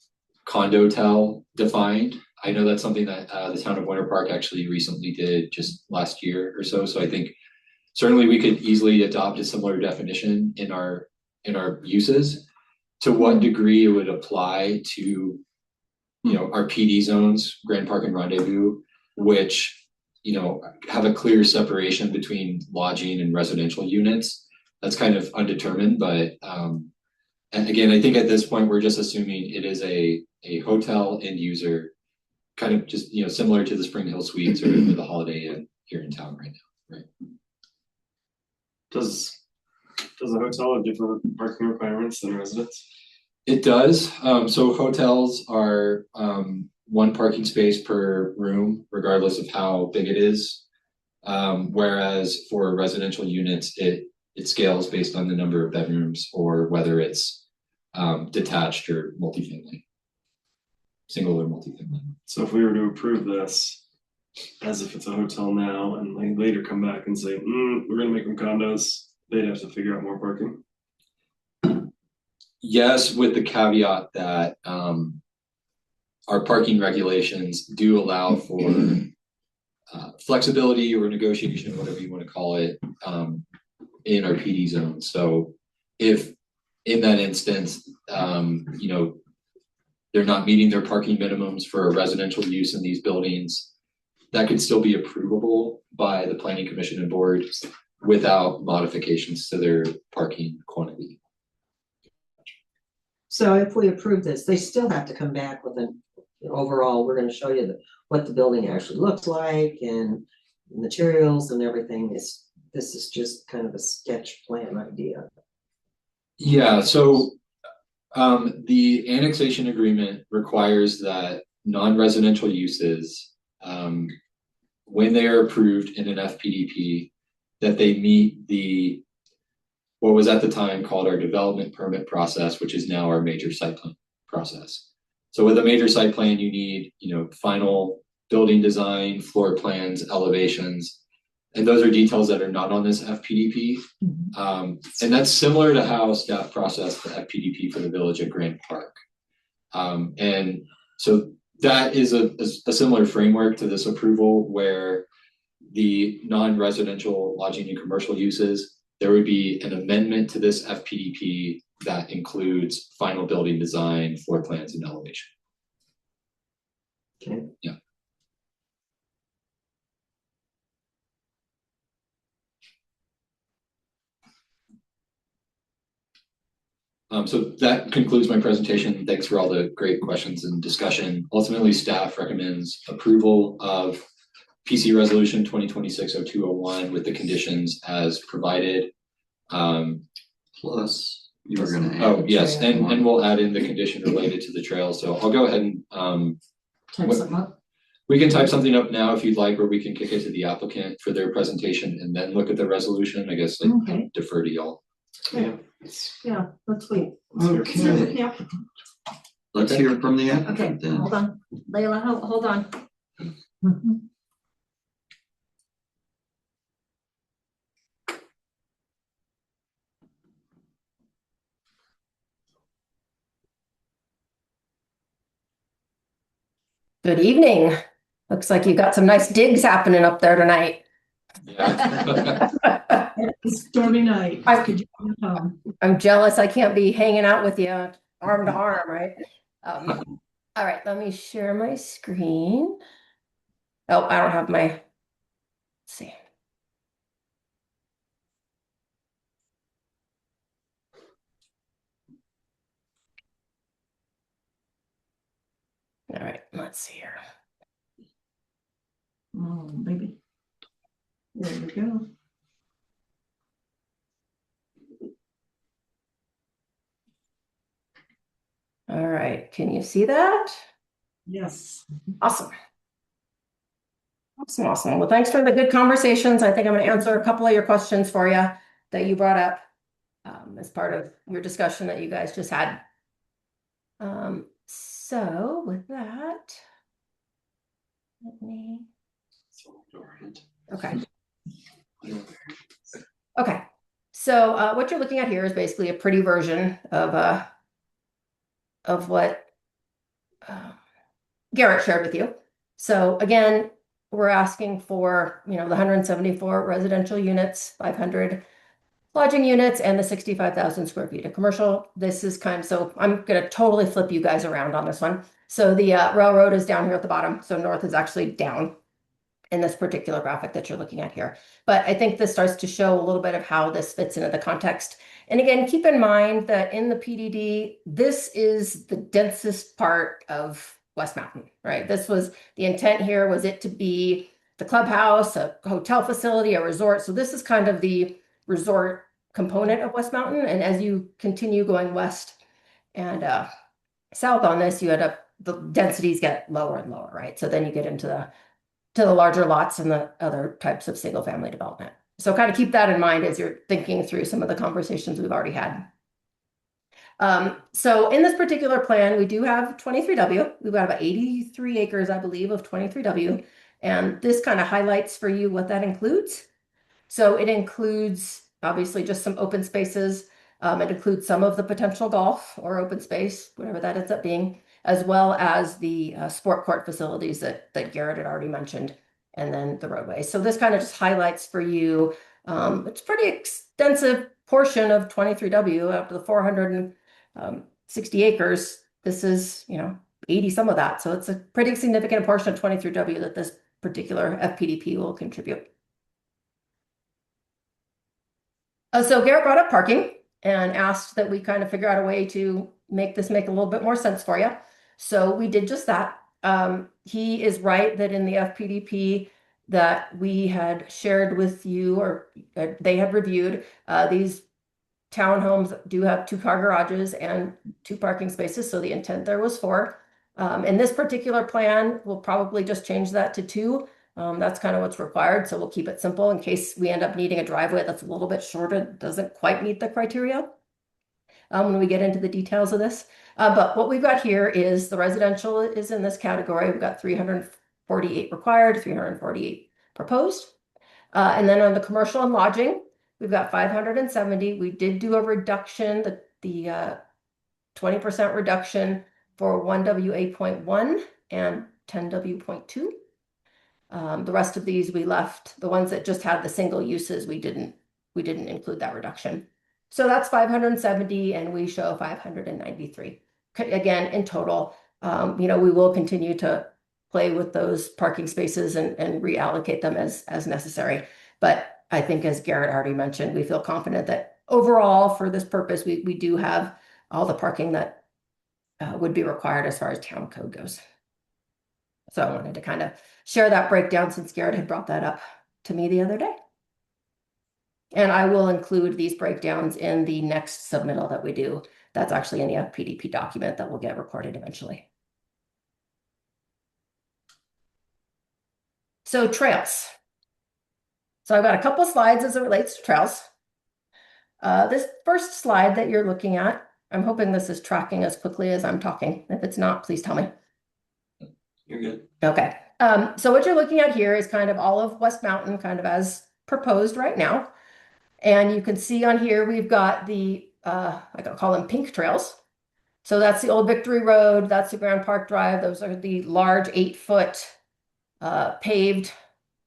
condotel defined. I know that's something that the town of Winter Park actually recently did just last year or so. So I think certainly we could easily adopt a similar definition in our uses. To what degree it would apply to, our PD zones, Grand Park and Rendezvous, which, have a clear separation between lodging and residential units. That's kind of undetermined, but and again, I think at this point we're just assuming it is a hotel end user, kind of just similar to the Spring Hill Suites or the Holiday Inn here in town right now, right? Does a hotel have different parking requirements than residents? It does. So hotels are 1 parking space per room, regardless of how big it is. Whereas for residential units, it scales based on the number of bedrooms or whether it's detached or multifamily, single or multifamily. So if we were to approve this as if it's a hotel now and like later come back and say, we're gonna make them condos, they'd have to figure out more parking. Yes, with the caveat that our parking regulations do allow for flexibility or negotiation, whatever you want to call it, in our PD zone. So if in that instance, they're not meeting their parking minimums for residential use in these buildings, that could still be approvable by the planning commission and board without modifications to their parking quantity. So if we approve this, they still have to come back with an overall, we're gonna show you what the building actually looks like and materials and everything. This is just kind of a sketch plan idea. Yeah, so the annexation agreement requires that non-residential uses, when they are approved in an FPDP, that they meet what was at the time called our development permit process, which is now our major site plan process. So with a major site plan, you need, final building design, floor plans, elevations, and those are details that are not on this FPDP. And that's similar to how staff processed the FPDP for the village at Grand Park. And so that is a similar framework to this approval where the non-residential lodging and commercial uses, there would be an amendment to this FPDP that includes final building design, floor plans, and elevation. Okay. Yeah. So that concludes my presentation. Thanks for all the great questions and discussion. Ultimately, staff recommends approval of PC Resolution 2026-0201 with the conditions as provided. Plus, you were gonna add. Oh, yes, and we'll add in the condition related to the trail. So I'll go ahead and Type something up. we can type something up now if you'd like, or we can kick it to the applicant for their presentation and then look at the resolution. I guess I Okay. defer to y'all. Yeah. Yeah, let's wait. Okay, Yeah, let's hear from the Okay, applicant then. hold on. Layla, hold on. Mhm. Good evening. Looks like you got some nice digs happening up there tonight. Yeah. Stormy night. I- Could you come? I'm jealous I can't be hanging out with you arm to arm, right? All right, let me share my screen. Oh, I don't have my, let's see. All right, let's see here. Oh, baby. There we go. All right, can you see that? Yes. Awesome. Awesome. Well, thanks for the good conversations. I think I'm going to answer a couple of your questions for you that you brought up as part of your discussion that you guys just had. So with that, let me. Okay. Okay. So what you're looking at here is basically a pretty version of what Garrett shared with you. So again, we're asking for, the 174 residential units, 500 lodging units, and the 65,000 square feet of commercial. This is so I'm going to totally flip you guys around on this one. So the railroad is down here at the bottom. So north is actually down in this particular graphic that you're looking at here. But I think this starts to show a little bit of how this fits into the context. And again, keep in mind that in the PDD, this is the densest part of West Mountain, right? This was the intent here, was it to be the clubhouse, a hotel facility, a resort. So this is kind of the resort component of West Mountain. And as you continue going west and south on this, the densities get lower and lower, right? So then you get into the larger lots and the other types of single family development. So kind of keep that in mind as you're thinking through some of the conversations we've already had. So in this particular plan, we do have 23W. We've got about 83 acres, I believe, of 23W. And this kind of highlights for you what that includes. So it includes obviously just some open spaces. It includes some of the potential golf or open space, whatever that ends up being, as well as the sport court facilities that Garrett had already mentioned, and then the roadway. So this kind of just highlights for you, it's a pretty extensive portion of 23W up to the 460 acres. This is, 80 some of that. So it's a pretty significant portion of 23W that this particular FPDP will contribute. So Garrett brought up parking and asked that we kind of figure out a way to make this make a little bit more sense for you. So we did just that. He is right that in the FPDP that we had shared with you, or they had reviewed, these townhomes do have 2-car garages and 2 parking spaces, so the intent there was 4. In this particular plan, we'll probably just change that to 2. That's kind of what's required, so we'll keep it simple in case we end up needing a driveway that's a little bit shorter, doesn't quite meet the criteria when we get into the details of this. But what we've got here is the residential is in this category. We've got 348 required, 348 proposed. And then on the commercial and lodging, we've got 570. We did do a reduction, the 20% reduction for 1W8.1 and 10W.2. The rest of these we left, the ones that just had the single uses, we didn't include that reduction. So that's 570 and we show 593. Again, in total, we will continue to play with those parking spaces and reallocate them as necessary. But I think, as Garrett already mentioned, we feel confident that overall for this purpose, we do have all the parking that would be required as far as town code goes. So I wanted to kind of share that breakdown since Garrett had brought that up to me the other day. And I will include these breakdowns in the next submittal that we do. That's actually in the FPDP document that will get recorded eventually. So trails. So I've got a couple slides as it relates to trails. This first slide that you're looking at, I'm hoping this is tracking as quickly as I'm talking. If it's not, please tell me. You're good. Okay. So what you're looking at here is kind of all of West Mountain, kind of as proposed right now. And you can see on here, we've got the, I call them pink trails. So that's the old Victory Road. That's the Grand Park Drive. Those are the large 8-foot paved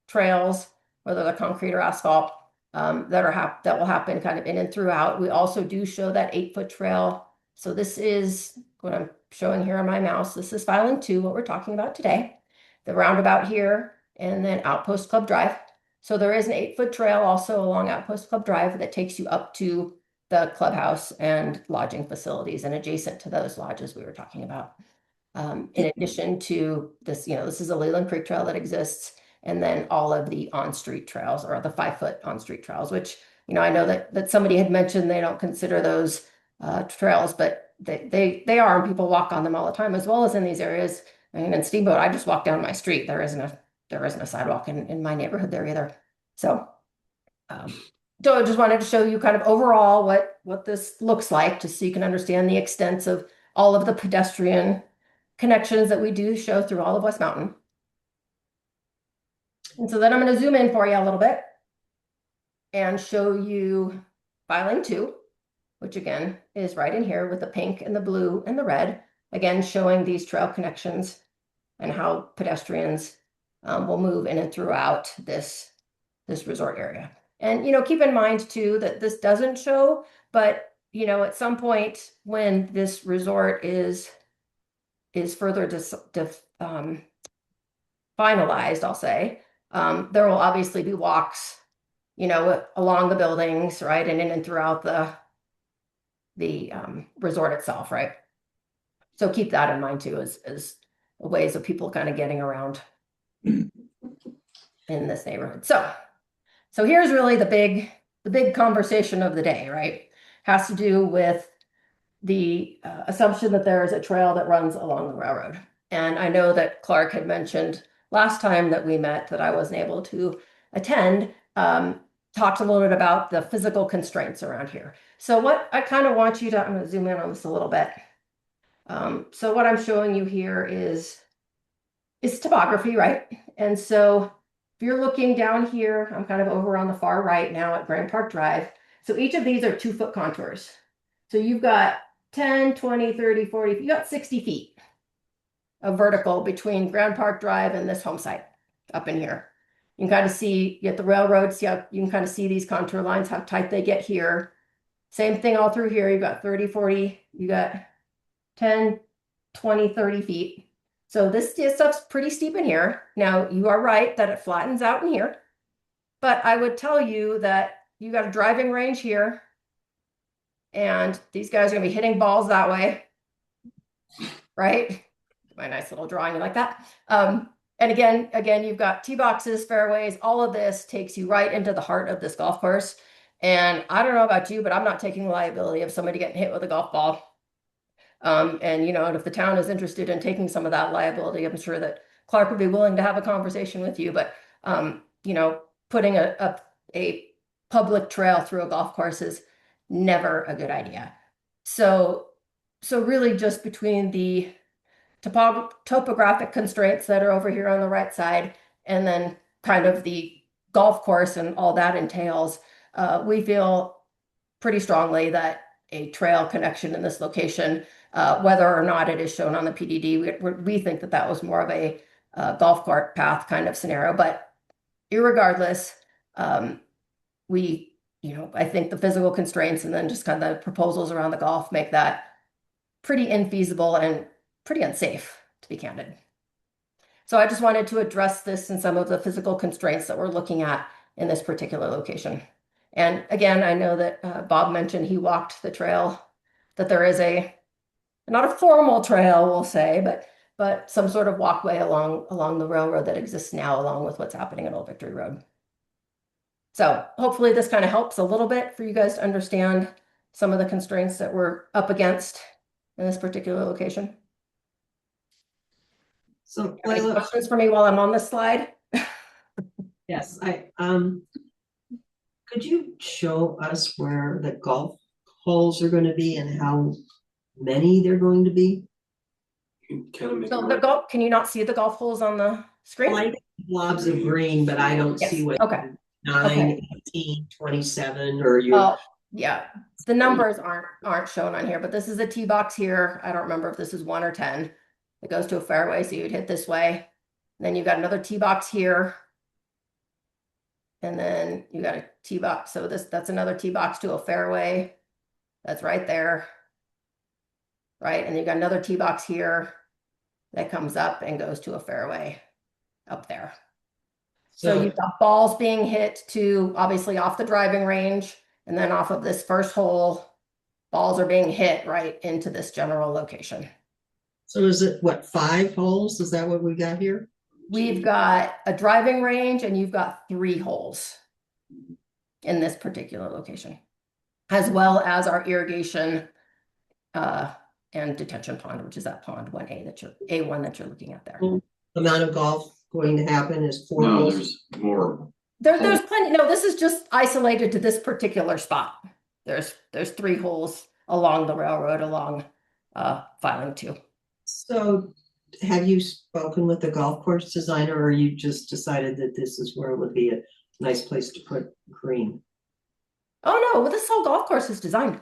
trails, whether they're concrete or asphalt, that will happen kind of in and throughout. We also do show that 8-foot trail. So this is what I'm showing here on my mouse. This is filing 2, what we're talking about today. The roundabout here, and then Outpost Club Drive. So there is an 8-foot trail also along Outpost Club Drive that takes you up to the clubhouse and lodging facilities and adjacent to those lodges we were talking about. In addition to this, this is a Leland Creek Trail that exists, and then all of the on-street trails, or the 5-foot on-street trails, which, I know that somebody had mentioned they don't consider those trails, but they are, and people walk on them all the time, as well as in these areas. I mean, in Steamboat, I just walk down my street. There isn't a sidewalk in my neighborhood there either. So, so I just wanted to show you kind of overall what this looks like, just so you can understand the extent of all of the pedestrian connections that we do show through all of West Mountain. And so then I'm going to zoom in for you a little bit and show you filing 2, which again is right in here with the pink and the blue and the red, again showing these trail connections and how pedestrians will move in and throughout this resort area. And keep in mind too that this doesn't show, but at some point when this resort is further finalized, I'll say, there will obviously be walks, along the buildings, right, and in and throughout the resort itself, right? So keep that in mind too, as ways of people kind of getting around in this neighborhood. So here's really the big conversation of the day, right? Has to do with the assumption that there is a trail that runs along the railroad. And I know that Clark had mentioned last time that we met that I wasn't able to attend, talked a little bit about the physical constraints around here. So what I kind of want you to, I'm going to zoom in on this a little bit. So what I'm showing you here is topography, right? And so if you're looking down here, I'm kind of over on the far right now at Grand Park Drive. So each of these are 2-foot contours. So you've got 10, 20, 30, 40, you got 60 feet of vertical between Grand Park Drive and this home site up in here. You can kind of see, you get the railroad, see how you can kind of see these contour lines, how tight they get here. Same thing all through here. You've got 30, 40, you got 10, 20, 30 feet. So this stuff's pretty steep in here. Now, you are right that it flattens out in here. But I would tell you that you got a driving range here. And these guys are gonna be hitting balls that way. Right? My nice little drawing, you like that? And again, you've got tee boxes, fairways, all of this takes you right into the heart of this golf course. And I don't know about you, but I'm not taking the liability of somebody getting hit with a golf ball. And if the town is interested in taking some of that liability, I'm sure that Clark would be willing to have a conversation with you. But putting a public trail through a golf course is never a good idea. So really just between the topographic constraints that are over here on the right side, and then kind of the golf course and all that entails, we feel pretty strongly that a trail connection in this location, whether or not it is shown on the PDD, we think that was more of a golf cart path kind of scenario. But irregardless, I think the physical constraints and then just kind of the proposals around the golf make that pretty infeasible and pretty unsafe, to be candid. So I just wanted to address this and some of the physical constraints that we're looking at in this particular location. And again, I know that Bob mentioned he walked the trail, that there is not a formal trail, we'll say, but some sort of walkway along the railroad that exists now, along with what's happening at Old Victory Road. So hopefully this kind of helps a little bit for you guys to understand some of the constraints that we're up against in this particular location. So Any Layla, questions for me while I'm on this slide? yes, could you show us where the golf holes are going to be and how many they're going to be? You can kind of make So it the work. golf, can you not see the golf holes on the screen? Like blobs of green, but I don't Yes, see what okay. 9, Okay. 18, 27 or your. Oh, yeah, the numbers aren't shown on here, but this is a tee box here. I don't remember if this is 1 or 10. It goes to a fairway, so you'd hit this way. Then you've got another tee box here. And then you got a tee box. So that's another tee box to a fairway. That's right there. Right, and you got another tee box here that comes up and goes to a fairway up there. So you've got balls being hit to obviously off the driving range, and then off of this first hole, balls are being hit right into this general location. So is it what, 5 holes? Is that what we got here? We've got a driving range and you've got 3 holes in this particular location, as well as our irrigation and detention pond, which is that pond 1A A1 that you're looking at there. Amount of golf going to happen is 4 No, holes. there's more. There's plenty. No, this is just isolated to this particular spot. There's 3 holes along the railroad along filing 2. So have you spoken with the golf course designer, or you just decided that this is where it would be a nice place to put green? Oh no, well, this whole golf course is designed.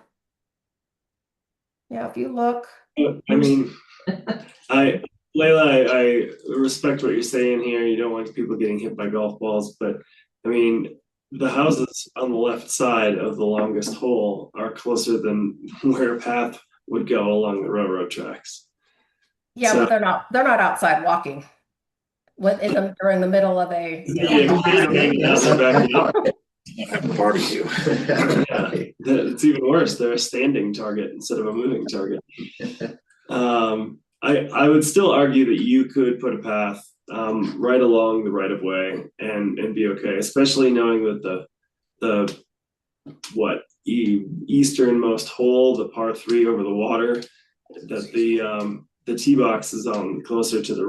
Yeah, if you look. I mean, Layla, I respect what you're saying here. You don't want people getting hit by golf balls, but I mean, the houses on the left side of the longest hole are closer than where a path would go along the railroad tracks. Yeah, So- but they're not outside walking. During the middle of a Barbecue. Yeah, it's even worse. They're a standing target instead of a moving target. I would still argue that you could put a path right along the right of way and be okay, especially knowing that the easternmost hole, the par 3 over the water, that the tee box is on closer to the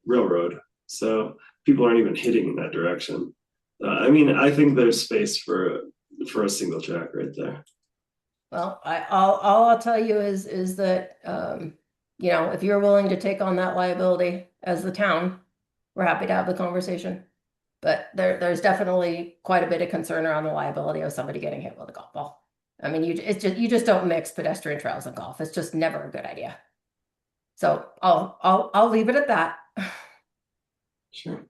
railroad, so people aren't even hitting in that direction. I mean, I think there's space for a single track right there. Well, all I'll tell you is that if you're willing to take on that liability as the town, we're happy to have the conversation. But there's definitely quite a bit of concern around the liability of somebody getting hit with a golf ball. I mean, you just don't mix pedestrian trails and golf. It's just never a good idea. So I'll leave it at that. Sure.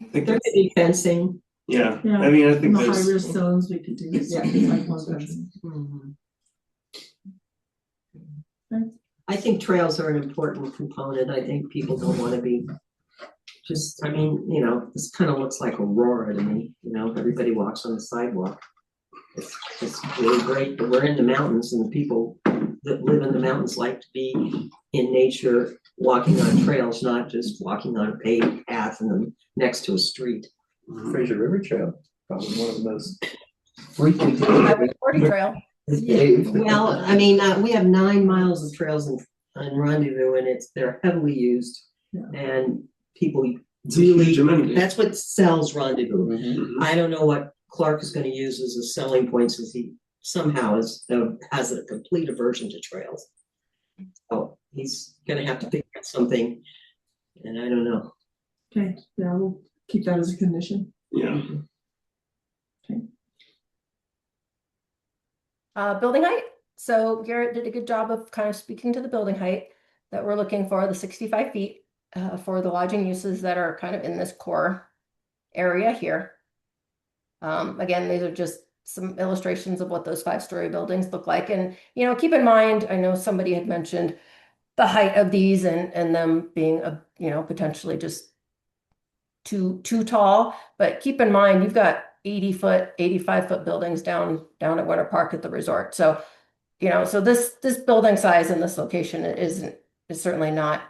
I think There could be fencing. yeah. Yeah. I mean, I In think the high there's risk zones, we could do this. Yeah. Like one fencing. I I think trails are an important component. I think people don't wanna be just, I mean, you know, this kind of looks like Aurora to me, you know, everybody walks on the sidewalk. It's really great, but we're in the mountains and the people that live in the mountains like to be in nature, walking on trails, not just walking on a paved path and then next to a street. Fraser River Trail, probably one of the most frequented. Highway 40 trail. Well, I mean, we have 9 miles of trails in Rendezvous and they're heavily used. And people It's a huge really, amenity. that's what sells Rendezvous. Mhm. I don't know what Clark is gonna use as a selling point since he somehow has a complete aversion to trails. So he's gonna have to pick up something, and I don't know. Okay, yeah, we'll keep that as a condition. Yeah. Building height. So Garrett did a good job of kind of speaking to the building height that we're looking for, the 65 feet for the lodging uses that are kind of in this core area here. Again, these are just some illustrations of what those 5-story buildings look like. And, you know, keep in mind, I know somebody had mentioned the height of these and them being, you know, potentially just too tall. But keep in mind, you've got 80-foot, 85-foot buildings down at Winter Park at the resort. So, you know, so this building size in this location is certainly not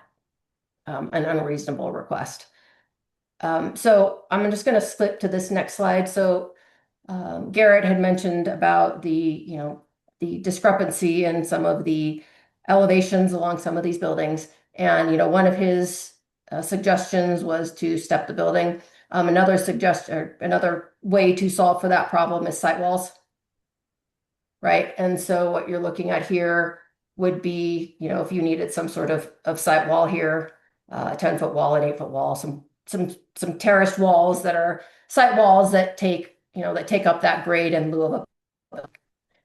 an unreasonable request. So I'm just going to flip to this next slide. So Garrett had mentioned about the discrepancy in some of the elevations along some of these buildings. And, you know, one of his suggestions was to step the building. Another way to solve for that problem is site walls. Right. And so what you're looking at here would be, you know, if you needed some sort of site wall here, a 10-foot wall, an 8-foot wall, some terraced walls that are site walls that take up that grade in lieu of a.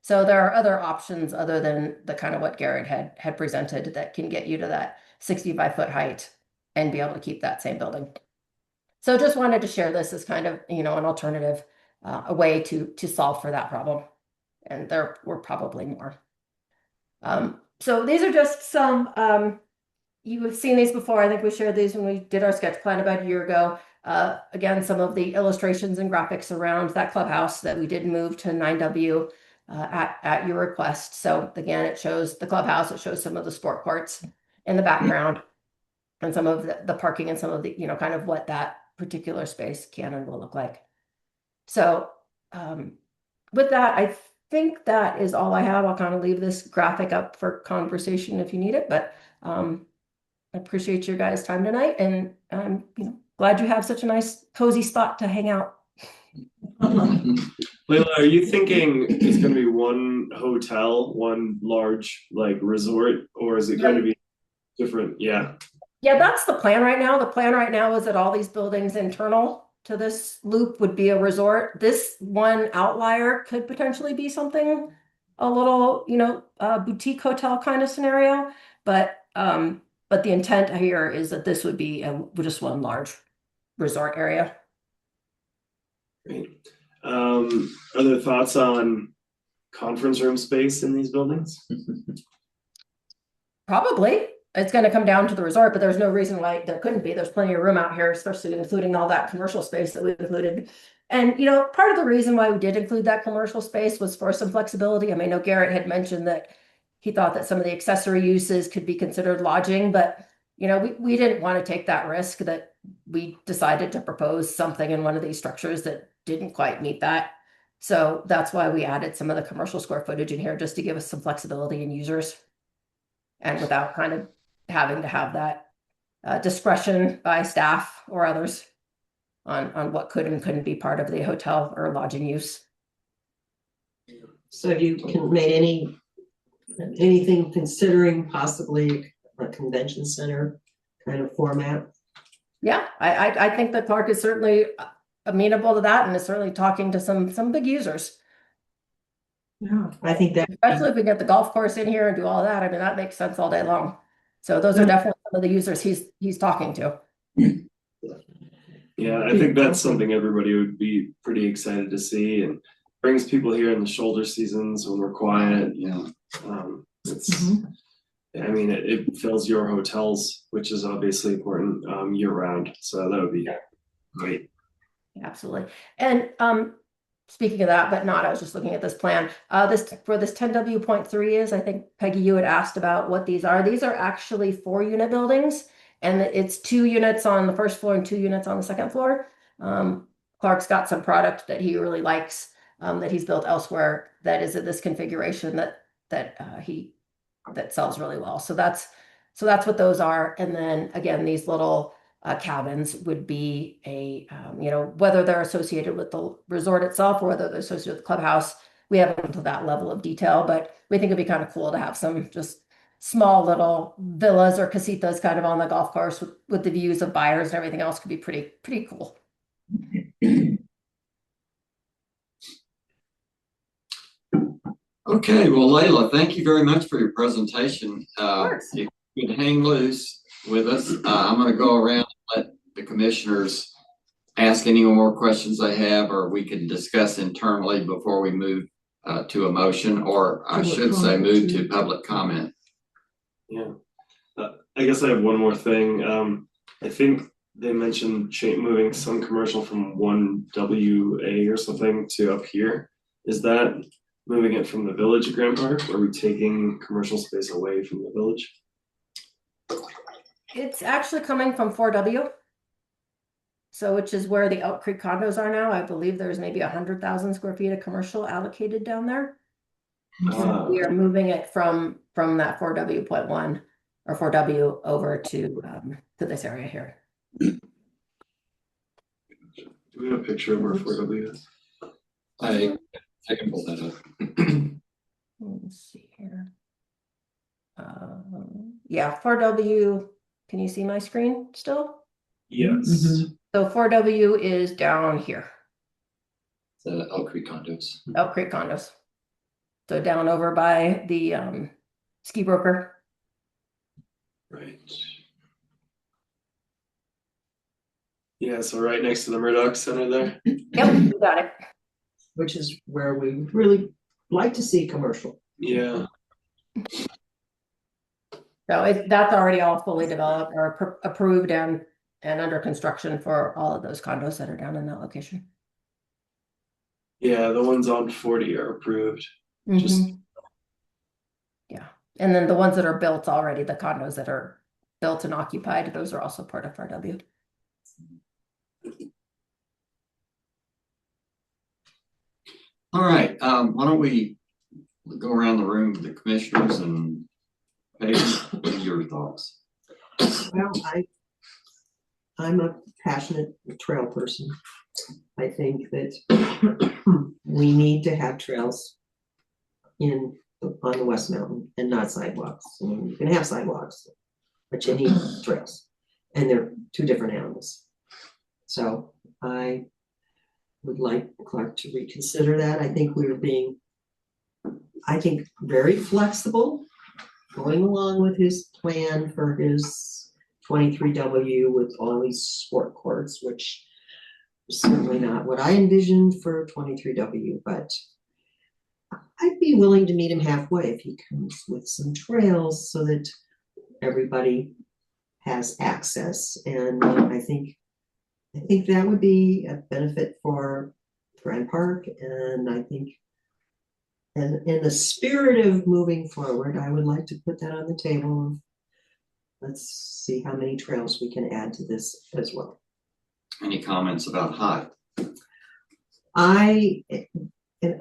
So there are other options other than the kind of what Garrett had presented that can get you to that 65-foot height and be able to keep that same building. So just wanted to share this as kind of, you know, an alternative, a way to solve for that problem. And there were probably more. So these are just some, you have seen these before. I think we shared these when we did our sketch plan about a year ago. Again, some of the illustrations and graphics around that clubhouse that we did move to 9W at your request. So again, it shows the clubhouse, it shows some of the sport courts in the background and some of the parking and some of the, you know, kind of what that particular space can and will look like. So with that, I think that is all I have. I'll kind of leave this graphic up for conversation if you need it, but I appreciate your guys' time tonight, and I'm glad you have such a nice cozy spot to hang out. Layla, are you thinking it's going to be one hotel, one large like resort, or is it going to be different? Yeah, that's the plan right now. The plan right now is that all these buildings internal to this loop would be a resort. This one outlier could potentially be something a little, boutique hotel kind of scenario, but the intent here is that this would be just one large resort area. great. Are there thoughts on conference room space in these buildings? Probably. It's going to come down to the resort, but there's no reason why there couldn't be. There's plenty of room out here, especially including all that commercial space that we've included. And, part of the reason why we did include that commercial space was for some flexibility. I mean, I know Garrett had mentioned that he thought that some of the accessory uses could be considered lodging, but, we didn't want to take that risk, that we decided to propose something in one of these structures that didn't quite meet that. So that's why we added some of the commercial square footage in here, just to give us some flexibility in users and without kind of having to have that discretion by staff or others on what could and couldn't be part of the hotel or lodging use. So you can make anything considering possibly a convention center kind of format? Yeah, I think that Clark is certainly amenable to that and is certainly talking to some big users. Yeah, I think that, Especially if we get the golf course in here and do all that. I mean, that makes sense all day long. So those are definitely some of the users he's talking to. Yeah, I think that's something everybody would be pretty excited to see, and brings people here in the shoulder seasons when we're quiet. It's I mean, it fills your hotels, which is obviously important year round. So that would be great. Absolutely. And speaking of that, but not, I was just looking at this plan. This for this 10W.3 is, I think Peggy, you had asked about what these are. These are actually 4-unit buildings, and it's 2 units on the first floor and 2 units on the second floor. Clark's got some product that he really likes that he's built elsewhere that is in this configuration that sells really well. So that's what those are. And then again, these little cabins would be whether they're associated with the resort itself or whether they're associated with the clubhouse. We haven't to that level of detail, but we think it'd be kind of cool to have some just small little villas or casitas kind of on the golf course with the views of buyers and everything else. Could be pretty cool. Okay, well, Layla, thank you very much for your presentation. If you can hang loose with us, I'm going to go around and let the commissioners ask any more questions they have, or we can discuss internally before we move to a motion, or I should say move to public comment. Yeah. I guess I have one more thing. I think they mentioned moving some commercial from 1WA or something to up here. Is that moving it from the village at Grand Park, or are we taking commercial space away from the village? It's actually coming from 4W. So which is where the Elk Creek condos are now. I believe there's maybe 100,000 square feet of commercial allocated down there. We are moving it from that 4W.1 or 4W over to this area here. Do we have a picture of where 4W is? I can pull that up. Let's see here. Yeah, 4W. Can you see my screen still? Yes. So 4W is down here. The Elk Creek condos. Elk Creek condos. So down over by the ski broker. Right. Yeah, so right next to the Murdoch Center there. Yep, you got it. Which is where we really like to see commercial. Yeah. So that's already all fully developed or approved and under construction for all of those condos that are down in that location. Yeah, the ones on 40 are approved. Just yeah. And then the ones that are built already, the condos that are built and occupied, those are also part of RW. All right, why don't we go around the room to the commissioners and Peggy, what are your thoughts? Well, I'm a passionate trail person. I think that we need to have trails on the West Mountain and not sidewalks. I mean, you can have sidewalks, but you need trails, and they're 2 different animals. So I would like Clark to reconsider that. I think we're being, very flexible, going along with his plan for his 23W with all these sport courts, which is certainly not what I envisioned for 23W, but I'd be willing to meet him halfway if he comes with some trails so that everybody has access. And I think that would be a benefit for Grand Park, and I think in the spirit of moving forward, I would like to put that on the table. Let's see how many trails we can add to this as well. Any comments about height? I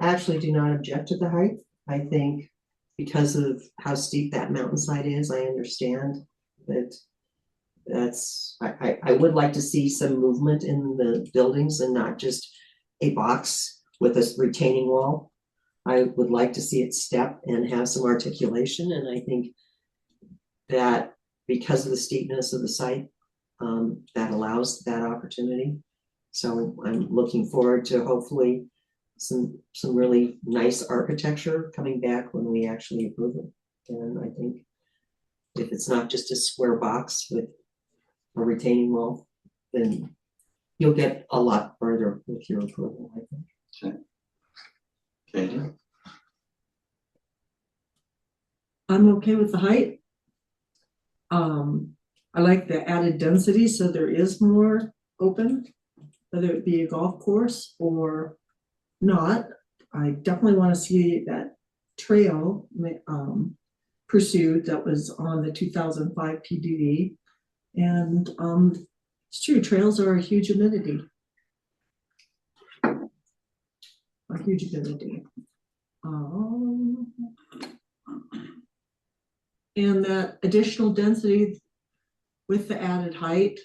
actually do not object to the height. I think because of how steep that mountainside is, I understand that I would like to see some movement in the buildings and not just a box with a retaining wall. I would like to see it step and have some articulation, and I think that because of the steepness of the site, that allows that opportunity. So I'm looking forward to hopefully some really nice architecture coming back when we actually approve it. And I think if it's not just a square box with a retaining wall, then you'll get a lot further with your approval, I think. Okay. I'm okay with the height. I like the added density, so there is more open, whether it be a golf course or not. I definitely want to see that trail pursued that was on the 2005 PDD. And it's true, trails are a huge amenity. A huge amenity. And that additional density with the added height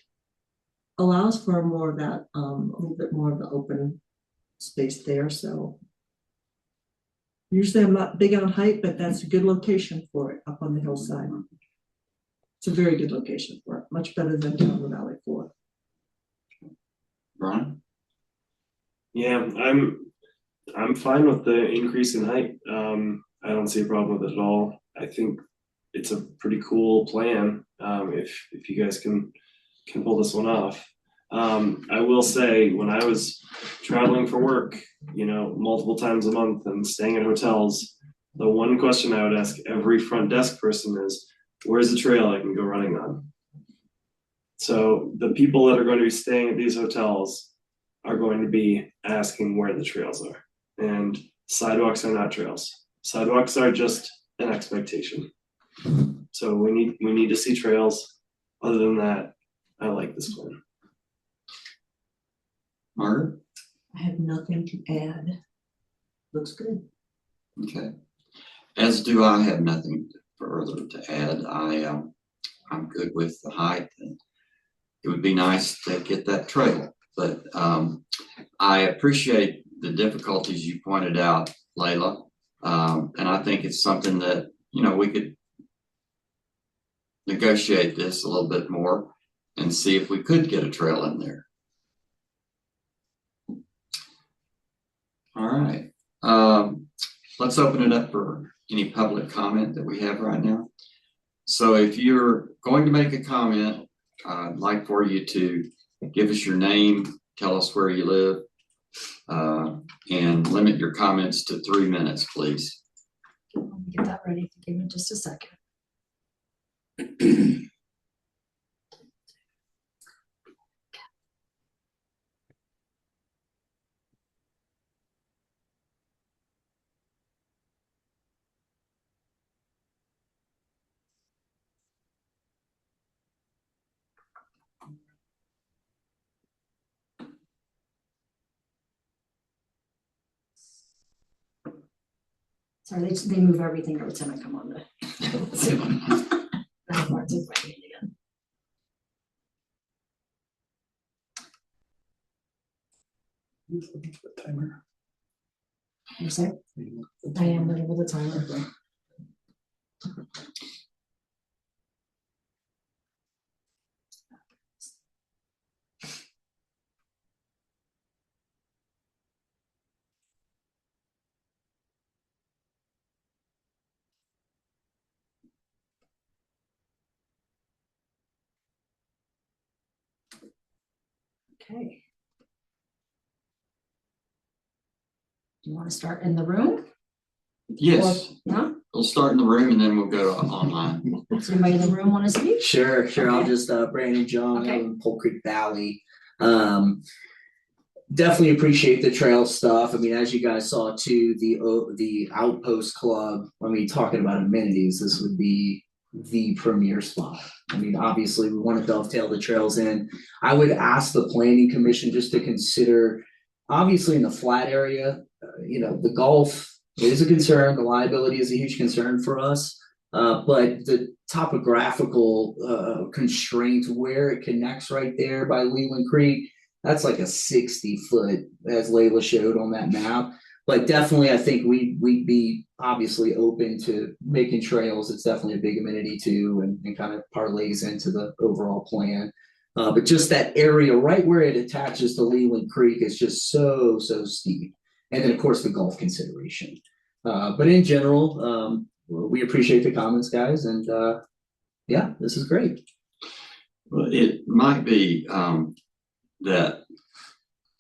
allows for more of that, a little bit more of the open space there. So usually I'm not big on height, but that's a good location for it up on the hillside. It's a very good location for it, much better than down the Valley 4. Brian? Yeah, I'm fine with the increase in height. I don't see a problem with it at all. I think it's a pretty cool plan. If you guys can pull this one off. I will say, when I was traveling for work, multiple times a month and staying in hotels, the one question I would ask every front desk person is, where's the trail I can go running on? So the people that are going to be staying at these hotels are going to be asking where the trails are. And sidewalks are not trails. Sidewalks are just an expectation. So we need to see trails. Other than that, I like this plan. Margaret? I have nothing to add. Looks good. Okay. As do I, have nothing further to add. I'm good with the height, and it would be nice to get that trail. But I appreciate the difficulties you pointed out, Layla. And I think it's something that, we could negotiate this a little bit more and see if we could get a trail in there. All right. Let's open it up for any public comment that we have right now. So if you're going to make a comment, I'd like for you to give us your name, tell us where you live, and limit your comments to 3 minutes, please. Let me get that ready. Give me just a second. Sorry, they move everything every time I come on the Zoom. That part's in my hand again. The timer. You say? I am looking for the timer. Okay. Do you want to start in the room? Yes. Or, no? We'll start in the room and then we'll go to online. Does anybody in the room want to speak? Sure. Okay. I'll just Brandon John Okay. in Pole Creek Valley. Definitely appreciate the trail stuff. I mean, as you guys saw too, the Outpost Club, talking about amenities, this would be the premier spot. Obviously we want to dovetail the trails in. I would ask the planning commission just to consider, obviously in the flat area, the golf is a concern, the liability is a huge concern for us. But the topographical constraint where it connects right there by Leland Creek, that's like a 60-foot, as Layla showed on that map. But definitely, I think we'd be obviously open to making trails. It's definitely a big amenity too, and kind of parlays into the overall plan. But just that area right where it attaches to Leland Creek is just so steep. And then, of course, the golf consideration. But in general, we appreciate the comments, guys. And yeah, this is great. Well, it might be that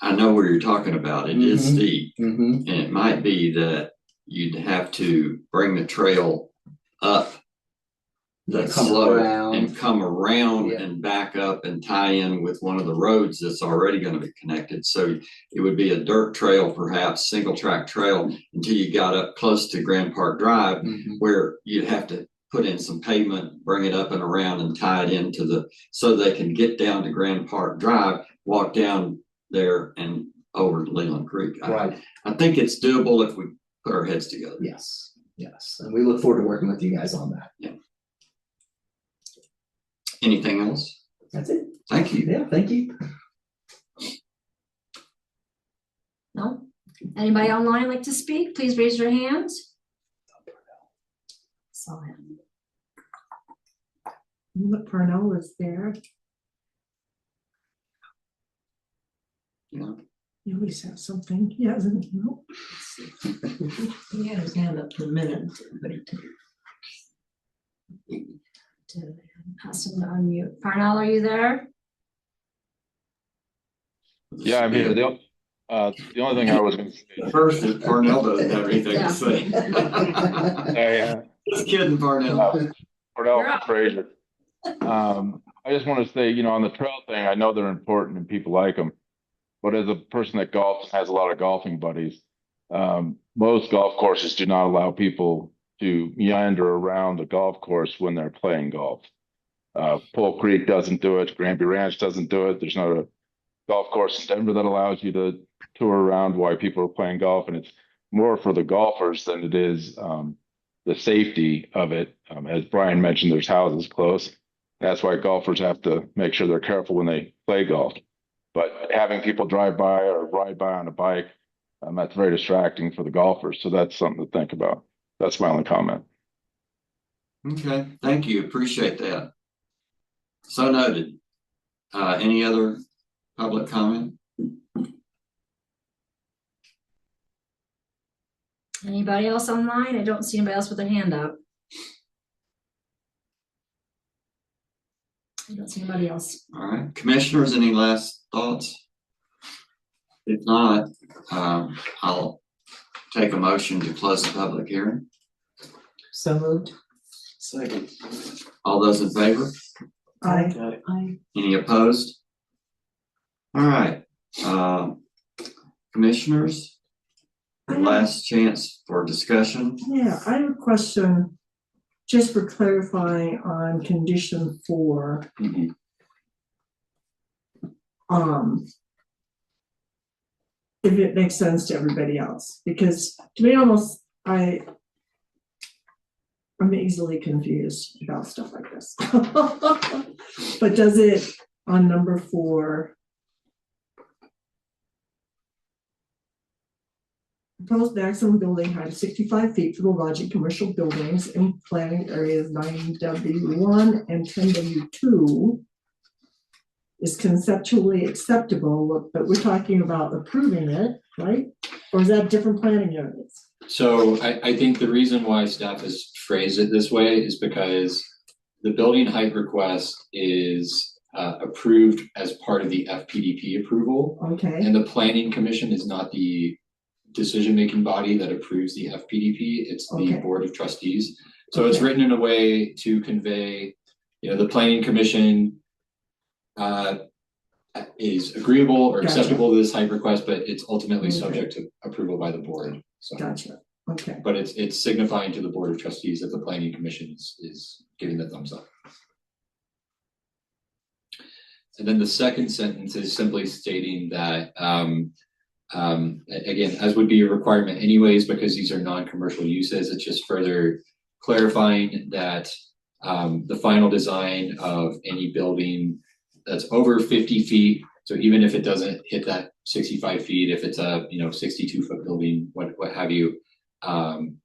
I know where you're talking about. It is steep. And it might be that you'd have to bring the trail up That that come slope around. and come around Yeah. and back up and tie in with one of the roads that's already gonna be connected. So it would be a dirt trail, perhaps, single track trail until you got up close to Grand Park Drive, Mhm. where you'd have to put in some pavement, bring it up and around and tie it into so they can get down to Grand Park Drive, walk down there and over to Leland Creek. Right. I think it's doable if we put our heads together. Yes, yes, and we look forward to working with you guys on that. Anything else? That's it. Thank you. Yeah, thank you. No? Anybody online like to speak? Please raise your hands. Saw him. Look, Parnell was there. Yeah. You always have something. He hasn't, no. He had his hand up for a minute, but he took To ask him to unmute. Parnell, are you there? Yeah, I'm here. The only thing I was gonna say. First, if Parnell doesn't have anything Yeah. to say. Just kidding, Parnell. Cordell You're up. Fraser. I just want to say, on the trail thing, I know they're important and people like them. But as a person that golfs and has a lot of golfing buddies, most golf courses do not allow people to meander around the golf course when they're playing golf. Pole Creek doesn't do it. Granby Ranch doesn't do it. There's not a golf course in Denver that allows you to tour around while people are playing golf. And it's more for the golfers than it is the safety of it. As Brian mentioned, there's houses close. That's why golfers have to make sure they're careful when they play golf. But having people drive by or ride by on a bike, that's very distracting for the golfers. So that's something to think about. That's my only comment. Okay, thank you. Appreciate that. So noted. Any other public comment? Anybody else online? I don't see anybody else with their hand up. I don't see anybody else. All right, commissioners, any last thoughts? If not, I'll take a motion to close the public hearing. So moved. Second. All those in favor? Any opposed? All right, commissioners, last chance for discussion. Yeah, I have a question, just for clarifying on condition 4. Mhm. If it makes sense to everybody else, because to me, I'm easily confused about stuff like this. But does it, on number 4, proposed maximum building height of 65 feet for the lodging commercial buildings in planning areas 9W1 and 10W2 is conceptually acceptable, but we're talking about approving it, right? Or is that different planning areas? So I think the reason why staff has phrased it this way is because the building height request is approved as part of the FPDP approval. Okay, And the planning commission is not the decision-making body that approves the FPDP, it's the Okay. board of trustees. So it's Okay. written in a way to convey, the planning commission is agreeable or Gotcha. acceptable to this height request, but it's ultimately Okay. subject to approval by the board. So, gotcha, okay. but it's signifying to the board of trustees that the planning commission is giving the thumbs up. And then the second sentence is simply stating that, again, as would be a requirement anyways, because these are non-commercial uses, it's just further clarifying that the final design of any building that's over 50 feet, so even if it doesn't hit that 65 feet, if it's a 62-foot building, what have you, the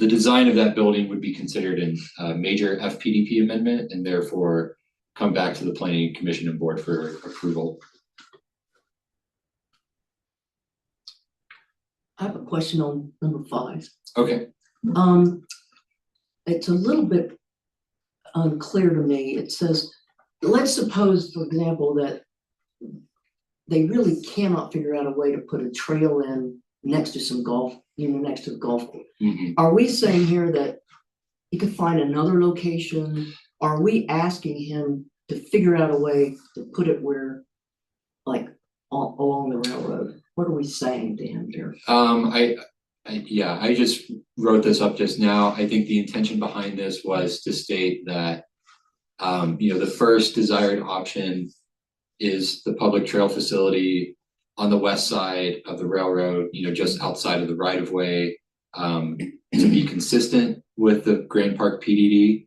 design of that building would be considered a major FPDP amendment and therefore come back to the planning commission and board for approval. I have a question on number 5. Okay. It's a little bit unclear to me. It says, let's suppose, for example, that they really cannot figure out a way to put a trail in next to some golf, next to the golf course. Mhm. Are we saying here that he could find another location? Are we asking him to figure out a way to put it where, like, along the railroad? What are we saying to him there? I just wrote this up just now. I think the intention behind this was to state that, the first desired option is the public trail facility on the west side of the railroad, just outside of the right of way, to be consistent with the Grand Park PDD.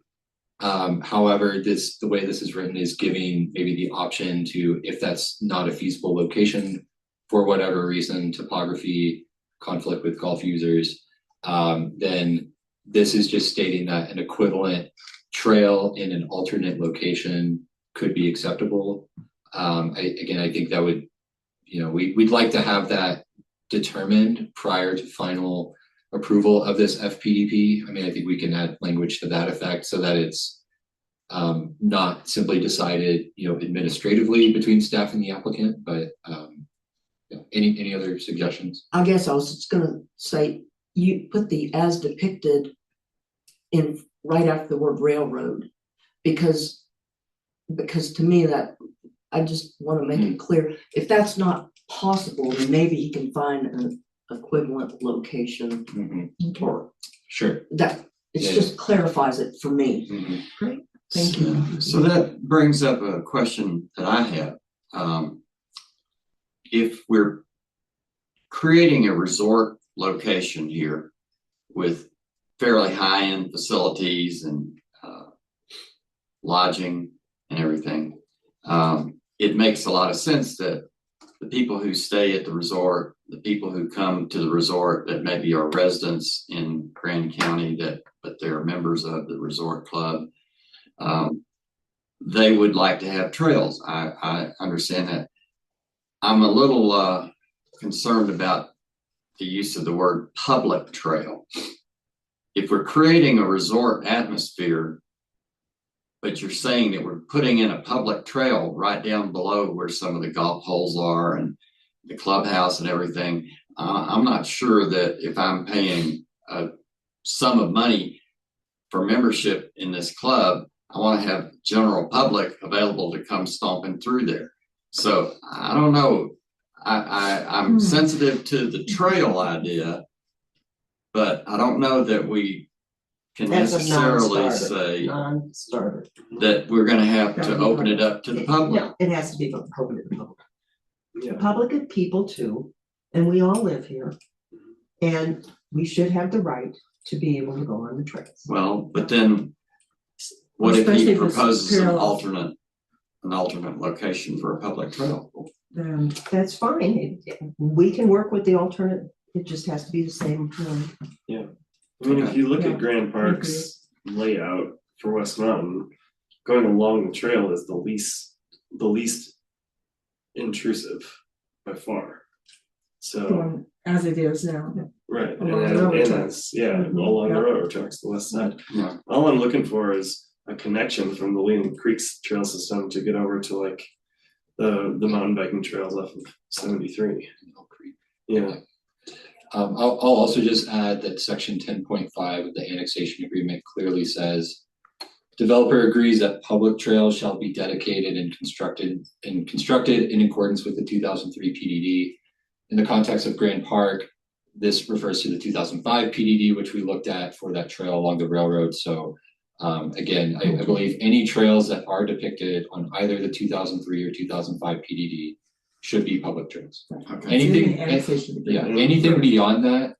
However, the way this is written is giving maybe the option to, if that's not a feasible location for whatever reason, topography, conflict with golf users, then this is just stating that an equivalent trail in an alternate location could be acceptable. I think that would, we'd like to have that determined prior to final approval of this FPDP. I mean, I think we can add language to that effect so that it's not simply decided, administratively between staff and the applicant, but any other suggestions? I guess I was just gonna say, you put the as depicted in right after the word railroad, because to me that, I just want to make it clear, if that's not possible, then maybe he can find an equivalent location or Sure. that, it just clarifies it for me. Great, thank you. So that brings up a question that I have. If we're creating a resort location here with fairly high-end facilities and lodging and everything, it makes a lot of sense that the people who stay at the resort, the people who come to the resort that maybe are residents in Grand County but they're members of the resort club, they would like to have trails. I understand that. I'm a little concerned about the use of the word public trail. If we're creating a resort atmosphere, but you're saying that we're putting in a public trail right down below where some of the golf holes are and the clubhouse and everything, I'm not sure that if I'm paying a sum of money for membership in this club, I want to have general public available to come stomping through there. So I don't know. I'm sensitive to the trail idea, but I don't know that we can That's a necessarily non-starter. say Non-starter. that we're going to have to open it up to the public. No, it has to be open to the public. The public are people too, and we all live here. And we should have the right to be able to go on the trails. Well, but then what if Especially he if it's proposes an parallel. alternate location for a public trail? That's fine. We can work with the alternate. It just has to be the same. Yeah. I mean, if you look Yeah. at Grand Park's layout for West Mountain, going along the trail is the least intrusive by far. So, Going as it is now. right, and Along the railroad that's, tracks. along Yeah. the railroad tracks, the west side. Yeah. All I'm looking for is a connection from the Leland Creek's trail system to get over to like the mountain biking trails off of 73. Yeah. I'll also just add that section 10.5 of the annexation agreement clearly says developer agrees that public trails shall be dedicated and constructed in accordance with the 2003 PDD. In the context of Grand Park, this refers to the 2005 PDD, which we looked at for that trail along the railroad. So again, I believe any trails that are depicted on either the 2003 or 2005 PDD should be public trails. Okay. Anything, Annexation agreement. anything beyond that,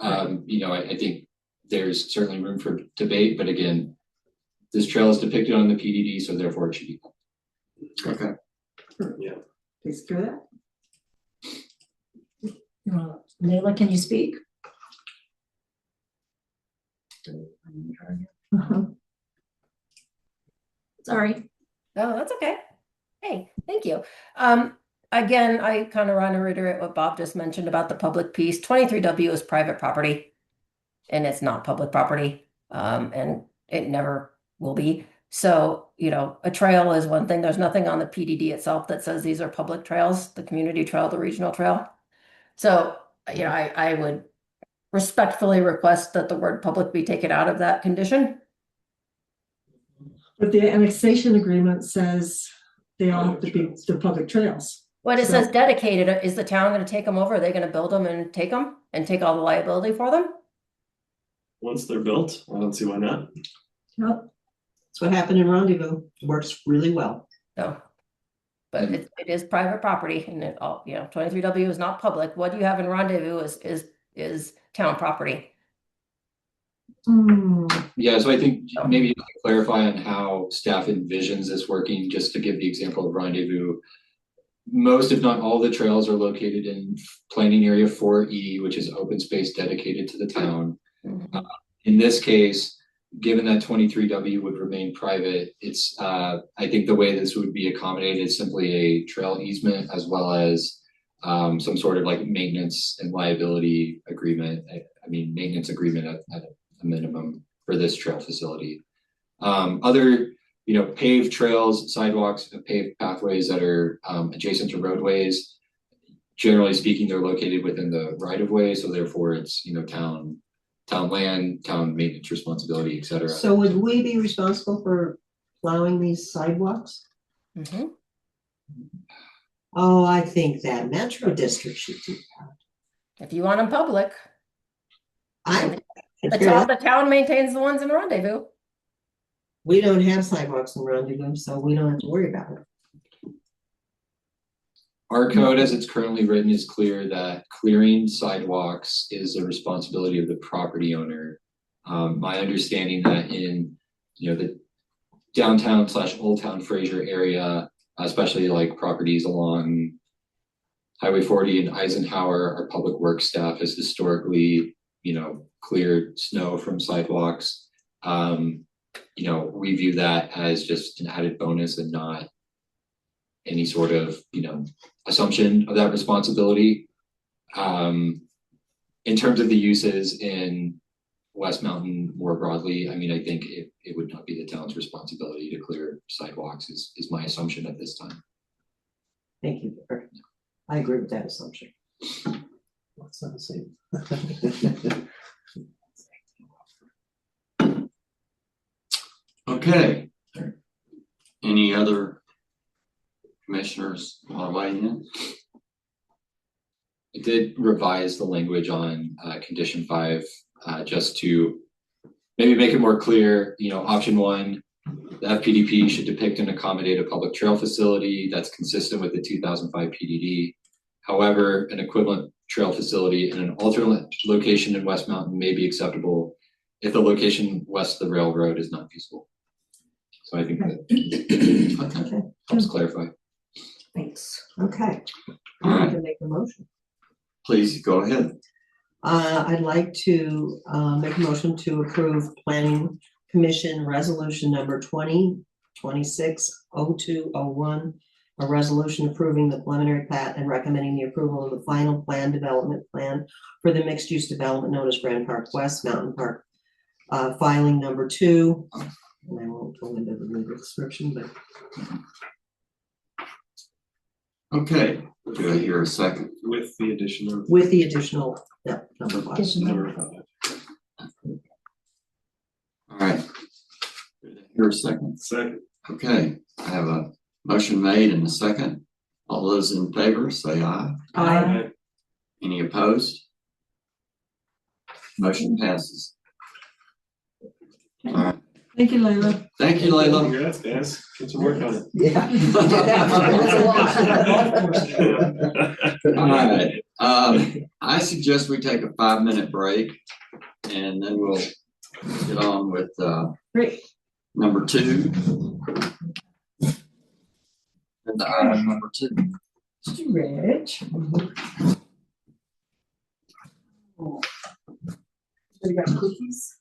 I think there's certainly room for debate, but again, this trail is depicted on the PDD, so therefore it should be public. Okay. Yeah. Please do that. Leila, can you speak? Sorry. No, that's okay. Hey, thank you. Again, I kind of want to reiterate what Bob just mentioned about the public piece. 23W is private property and it's not public property. And it never will be. So, a trail is one thing. There's nothing on the PDD itself that says these are public trails, the community trail, the regional trail. So, I would respectfully request that the word public be taken out of that condition. But the annexation agreement says they all have to be the public trails. When it So- says dedicated, is the town gonna take them over? Are they gonna build them and take them and take all the liability for them? Once they're built, I don't see why not. Yep. That's what happened in Rendezvous. Works really well. No. But it is private property and it all, 23W is not public. What you have in Rendezvous is town property. Yeah, so I think maybe you can clarify on how staff envisions this working, just to give the example of Rendezvous. Most, if not all, the trails are located in planning area 4E, which is open space dedicated to the town. In this case, given that 23W would remain private, it's I think the way this would be accommodated is simply a trail easement as well as some sort of like maintenance and liability agreement. I mean, maintenance agreement at a minimum for this trail facility. Other, paved trails, sidewalks, paved pathways that are adjacent to roadways. Generally speaking, they're located within the right of way, so therefore it's town land, town maintenance responsibility, et cetera. So would we be responsible for plowing these sidewalks? Oh, I think that Metro District should do that. If you want them public. The The town maintains the ones in Rendezvous. We don't have sidewalks in Rendezvous, so we don't have to worry about it. Our code as it's currently written is clear that clearing sidewalks is the responsibility of the property owner. My understanding that in, the downtown / Old Town Fraser area, especially like properties along Highway 40 and Eisenhower, our public works staff has historically, cleared snow from sidewalks. We view that as just an added bonus and not any sort of, assumption of that responsibility. In terms of the uses in West Mountain more broadly, I mean, I think it would not be the town's responsibility to clear sidewalks is my assumption at this time. Thank you. I agree with that assumption. That's not the same. Okay. Any other commissioners want to weigh in? I did revise the language on condition 5 just to maybe make it more clear. Option 1, the FPDP should depict and accommodate a public trail facility that's consistent with the 2005 PDD. However, an equivalent trail facility in an alternate location in West Mountain may be acceptable if the location west of the railroad is not feasible. So I think that helps clarify. Thanks. Okay. All I right. can make a motion. Please go ahead. I'd like to make a motion to approve Planning Commission Resolution number 2026-0201, a resolution approving the preliminary plat and recommending the approval of the final development plan for the mixed-use development known as Grand Park West Mountain Park, filing number 2. And I won't go into the legal description, but Okay, do I hear a second? With the additional. with the additional, number 5. Number 5. All right. Do I hear a second? Second. Okay, I have a motion made and a second. All those in favor say aye. Aye. Any opposed? Motion passes. All right. Thank you, Layla. Thank you, Layla. Congrats, guys. Get to work on it. Yeah. All right, I suggest we take a 5-minute break and then we'll get on with Great. number 2. And the item number 2. Rich. You got cookies?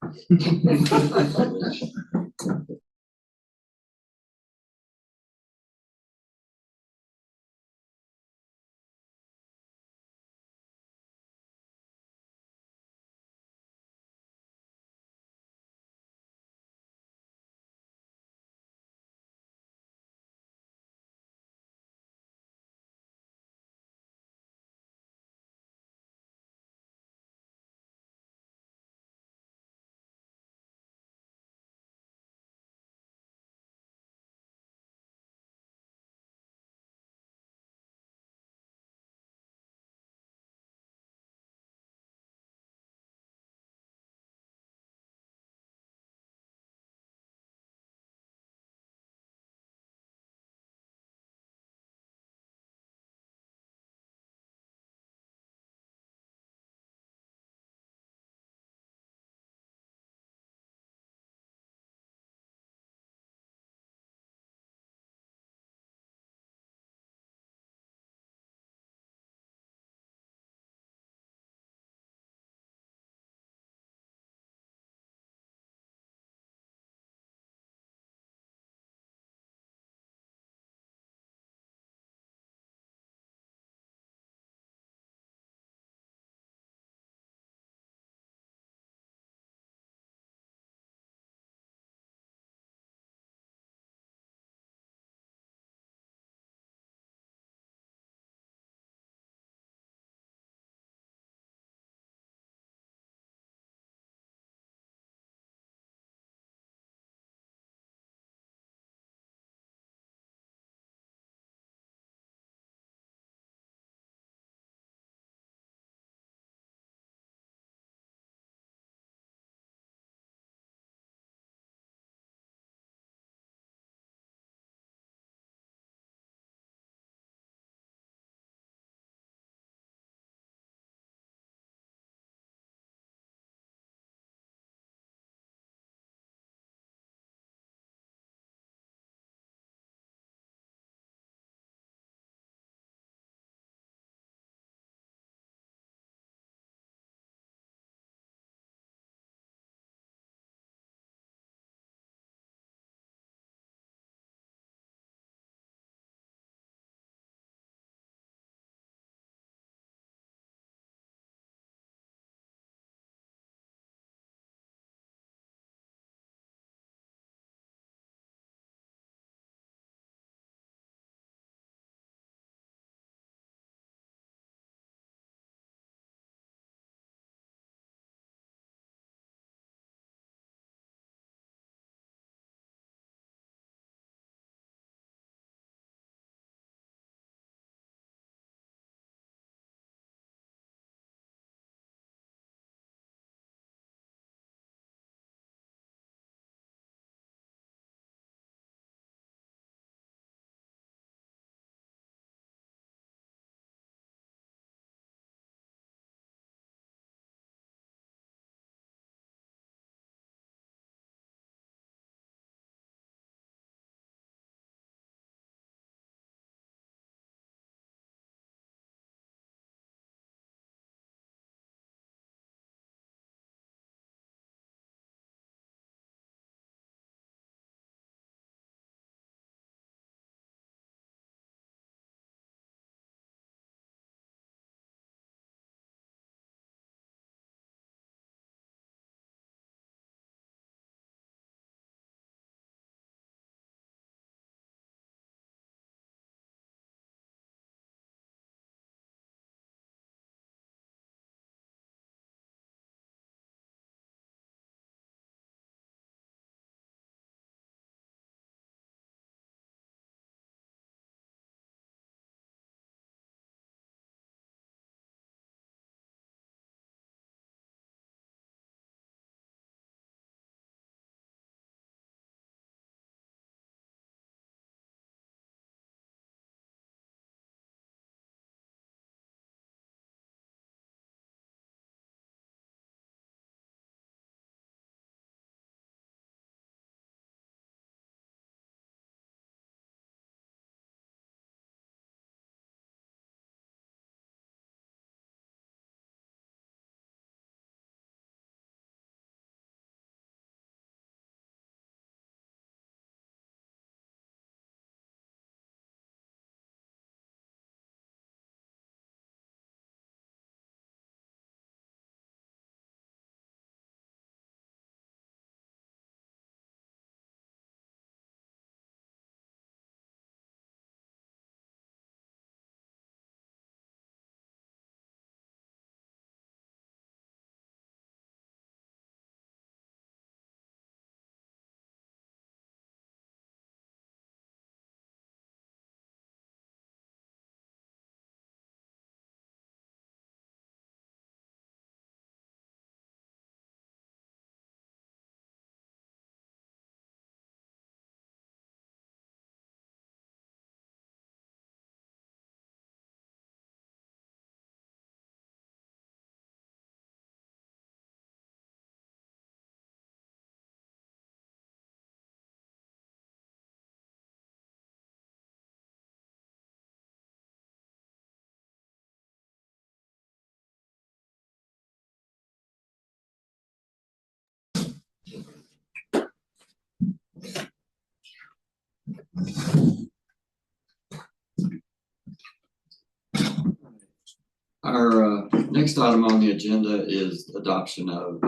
Our next item on the agenda is adoption of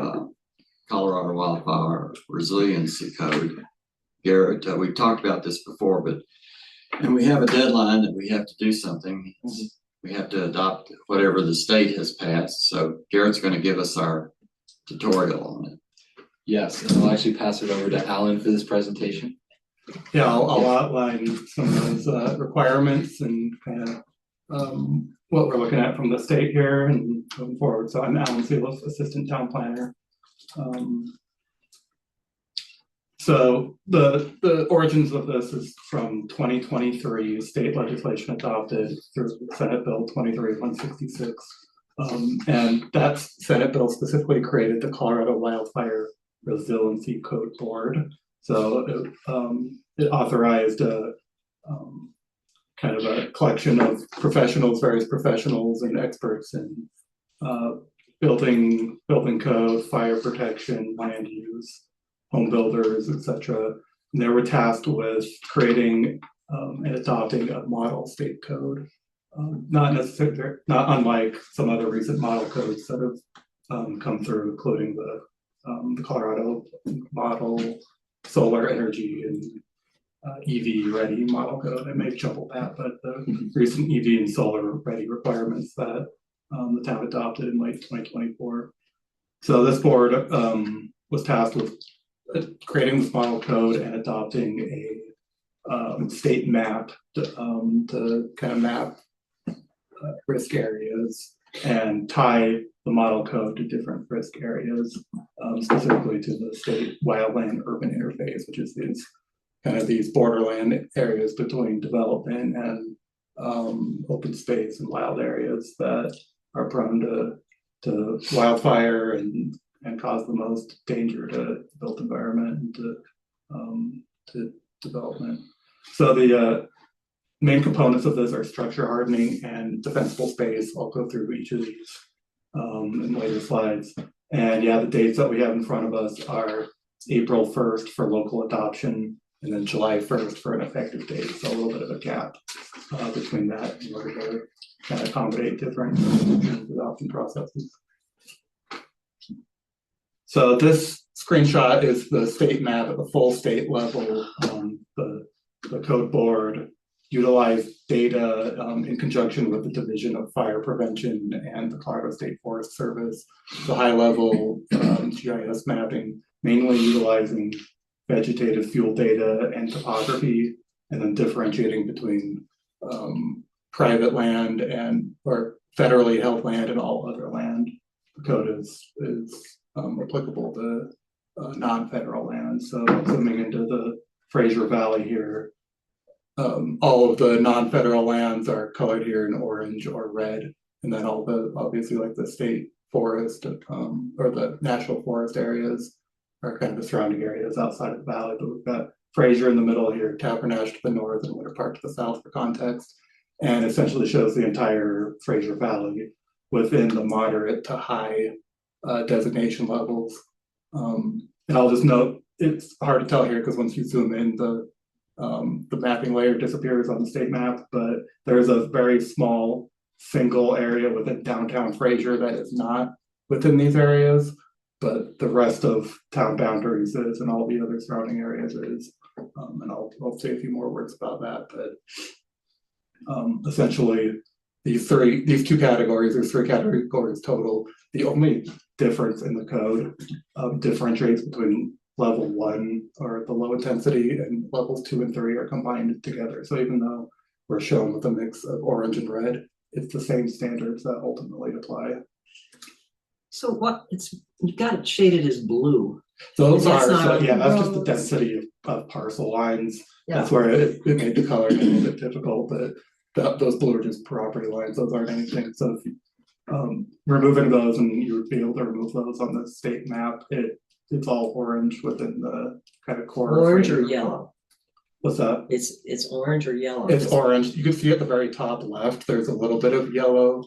Colorado Wildfire Resiliency Code. Garrett, we've talked about this before, and we have a deadline that we have to do something. We have to adopt whatever the state has passed. So Garrett's going to give us our tutorial on it. Yes, and I'll actually pass it over to Alan for this presentation. Yeah, I'll outline some of those requirements and kind of what we're looking at from the state here and moving forward. So I'm Alan Seeloff, Assistant Town Planner. So the origins of this is from 2023 state legislation adopted through Senate Bill 23-166. And that Senate bill specifically created the Colorado Wildfire Resiliency Code Board. So it authorized a kind of a collection of professionals, various professionals and experts in building code, fire protection, land use, home builders, etc. And they were tasked with creating and adopting a model state code. Not unlike some other recent model codes that have come through, including the Colorado model solar energy and EV ready model code. I may jumble that, but the recent EV and solar ready requirements that the town adopted in late 2024. So this board was tasked with creating this model code and adopting a state map to kind of map risk areas and tie the model code to different risk areas, specifically to the state wildland urban interface, which is these borderland areas between development and open space and wild areas that are prone to wildfire and cause the most danger to the built environment and to development. So the main components of this are structure hardening and defensible space. I'll go through each of these in later slides. And yeah, the dates that we have in front of us are April 1st for local adoption and then July 1st for an effective date. So a little bit of a gap between that in order to kind of accommodate different adoption processes. So this screenshot is the state map at the full state level. The code board utilized data in conjunction with the Division of Fire Prevention and the Colorado State Forest Service, the high level GIS mapping, mainly utilizing vegetative fuel data and topography, and then differentiating between private land or federally held land and all other land. The code is applicable to non-federal land. So zooming into the Fraser Valley here, all of the non-federal lands are colored here in orange or red, and then all the obviously like the state forest or the national forest areas are kind of the surrounding areas outside of the valley. But we've got Fraser in the middle here, Tabernash to the north, and Winter Park to the south for context, and essentially shows the entire Fraser Valley within the moderate to high designation levels. And I'll just note, it's hard to tell here because once you zoom in, the mapping layer disappears on the state map, but there's a very small single area within downtown Fraser that is not within these areas, but the rest of town boundaries is, and all the other surrounding areas is. And I'll say a few more words about that, but essentially these two categories, there's three categories total. The only difference in the code differentiates between level 1 or the low intensity and levels 2 and 3 are combined together. So even though we're shown with a mix of orange and red, it's the same standards that ultimately apply. So you've got it shaded as blue. Those That's are, not so yeah, that's just the roads. density of parcel lines. Yeah. That's where it made the coloring a little bit difficult, but those blue are just property lines. Those aren't anything. So if you removing those, and you would be able to remove those on the state map, it's all orange within the kind of core. Orange or yellow? What's that? It's orange or yellow? It's orange. You can see at the very top left, there's a little bit of yellow.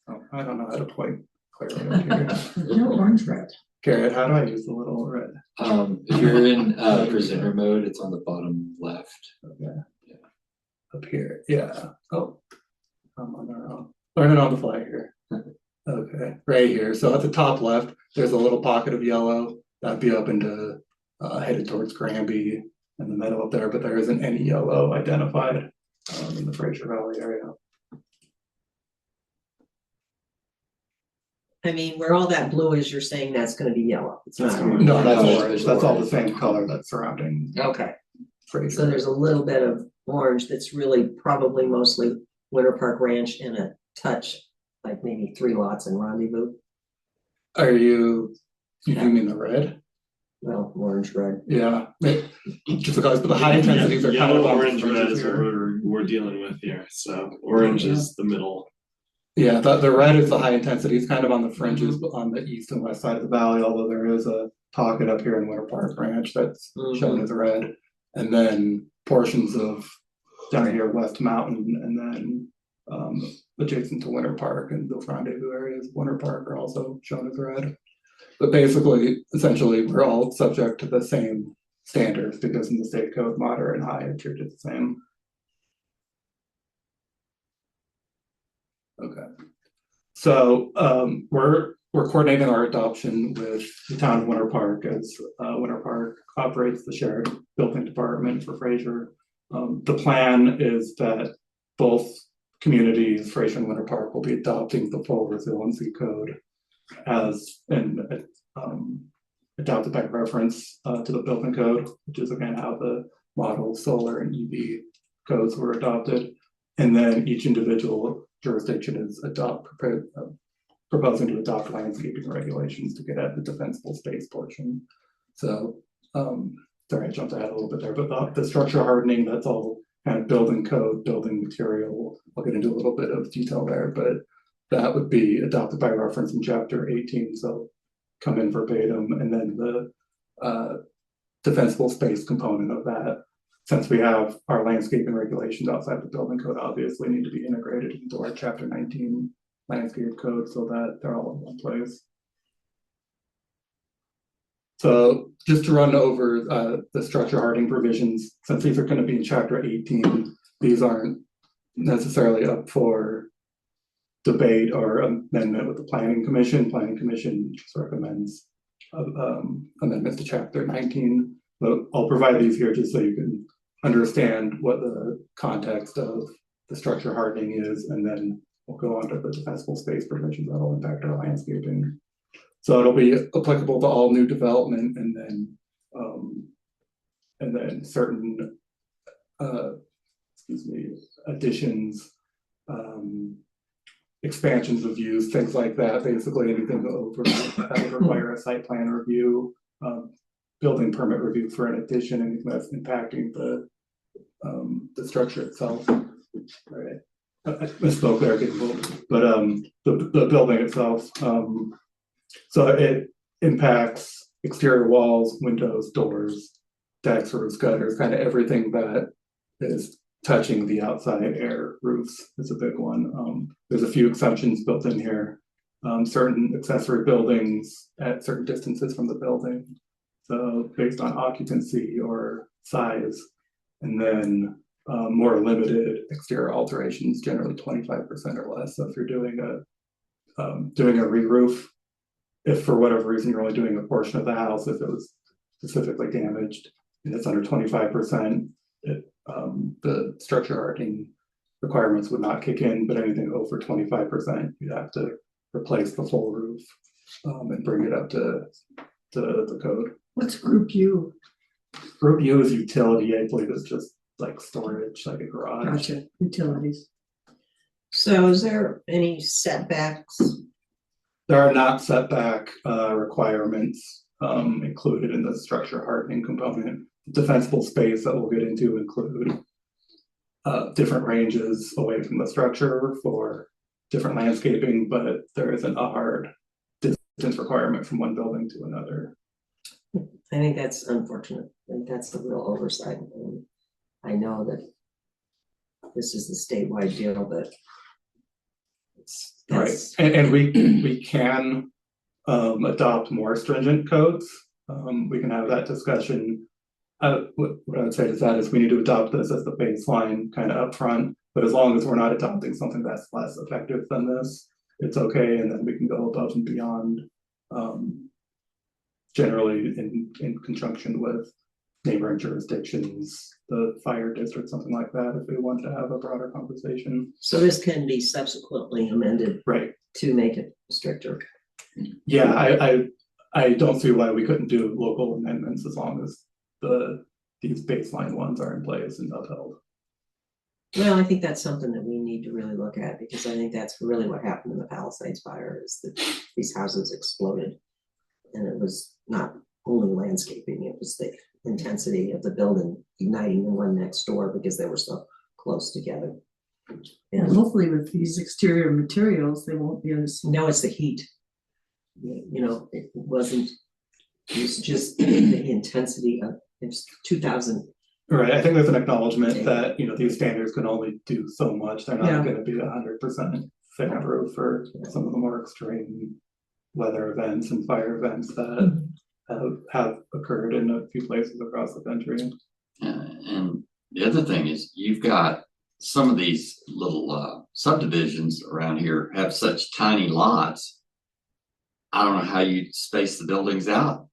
Oh, I don't know how to point clearly up here. No orange red. Garrett, how do I use the little red? If you're in presenter mode, it's on the bottom left. Okay. Up here, yeah. Oh, I'm on the wrong. Learning on the fly here. Okay, right here. So at the top left, there's a little pocket of yellow that'd be up into headed towards Granby in the middle up there, but there isn't any yellow identified in the Fraser Valley area. I mean, where all that blue is, you're saying that's gonna be yellow. It's not orange. No, that's No, orange. That's all the same color that's surrounding Okay, Fraser. so there's a little bit of orange that's really probably mostly Winter Park Ranch and a touch, like maybe 3 lots in Rendezvous. Are you mean the red? Well, orange, red. Yeah, just because the high intensities are kind of Yellow, on the orange, red fringes is what here. we're dealing with here. So orange is the middle. Yeah, the red is the high intensity. It's kind of on the fringes on the east and west side of the valley, although there is a pocket up here in Winter Park Ranch that's shown as red. And then portions of down here West Mountain and then adjacent to Winter Park and those rendezvous areas, Winter Park are also shown as red. But basically, essentially, we're all subject to the same standards because in the state code, moderate and high are treated the same. Okay. So we're coordinating our adoption with the town of Winter Park as Winter Park operates the shared building department for Fraser. The plan is that both communities, Fraser and Winter Park, will be adopting the full resiliency code as adopted by reference to the building code, which is again how the model solar and EV codes were adopted. And then each individual jurisdiction is proposing to adopt landscaping regulations to get at the defensible space portion. So, sorry, I jumped ahead a little bit there, but the structure hardening, that's all kind of building code, building material. I'll get into a little bit of detail there, but that would be adopted by reference in chapter 18. So come in verbatim, and then the defensible space component of that, since we have our landscaping regulations outside the building code, obviously need to be integrated into our chapter 19 landscape code so that they're all in one place. So just to run over the structure hardening provisions, since these are going to be in chapter 18, these aren't necessarily up for debate or amendment with the planning commission. Planning commission just recommends amendments to chapter 19, but I'll provide these here just so you can understand what the context of the structure hardening is, and then we'll go on to the defensible space provisions that'll impact our landscaping. So it'll be applicable to all new development, and then certain additions, expansions of use, things like that. Basically anything that would require a site plan review, building permit review for an addition, anything that's impacting the structure itself. Right. I misspoke there, but the building itself. So it impacts exterior walls, windows, doors, decks, roofs, gutters, kind of everything that is touching the outside air. Roofs is a big one. There's a few exceptions built in here. Certain accessory buildings at certain distances from the building. So based on occupancy or size, and then more limited exterior alterations, generally 25% or less. So if you're doing a re-roof, if for whatever reason you're only doing a portion of the house, if it was specifically damaged and it's under 25%, the structure hardening requirements would not kick in, but anything over 25%, you'd have to replace the full roof and bring it up to the code. What's group U? Group U is utility. I believe it's just like storage, like a garage. Gotcha, utilities. So is there any setbacks? There are not setback requirements included in the structure hardening component. Defensible space that we'll get into include different ranges away from the structure for different landscaping, but there isn't a hard distance requirement from one building to another. I think that's unfortunate. I think that's the real oversight. I know that this is the statewide deal, but Right, that's, and we can adopt more stringent codes. We can have that discussion. What I would say to that is we need to adopt this as the baseline kind of upfront, but as long as we're not adopting something that's less effective than this, it's okay, and then we can go above and beyond. Generally in conjunction with neighboring jurisdictions, the fire district, something like that, if we want to have a broader conversation. so this can be subsequently amended Right. to make it stricter. Yeah, I don't see why we couldn't do local amendments as long as these baseline ones are in place and upheld. Well, I think that's something that we need to really look at, because I think that's really what happened in the Palisades fire, is that these houses exploded. And it was not only landscaping, it was the intensity of the building igniting the one next door because they were so close together. And And hopefully with these exterior materials, they won't be as. now it's the heat. You know, it wasn't, it was just the intensity of, it's 2000. Right, I think there's an acknowledgement that, these standards can only do so much, they're Yeah. not gonna be 100% fit-proof for some of the more extreme weather events and fire events that have occurred in a few places across the country. And the other thing is, you've got some of these little subdivisions around here have such tiny lots. I don't know how you space the buildings out.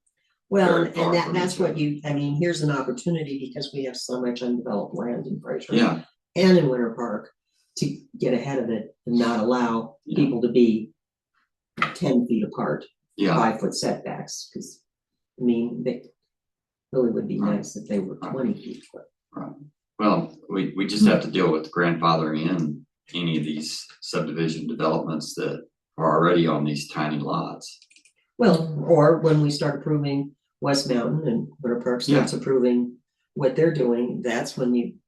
Well, Very and far that, from that's each what other. I mean, here's an opportunity, because we have so much undeveloped land in Fraser. Yeah, And in Winter Park, to get ahead of it and not allow Yeah. people to be 10 feet apart, yeah. 5-foot setbacks, because, I mean, they really would be nice if they were 20 feet. Right. Well, we just have to deal with grandfathering in any of these subdivision developments that are already on these tiny lots. Well, or when we start approving West Mountain and Winter Park starts approving what they're doing, that's when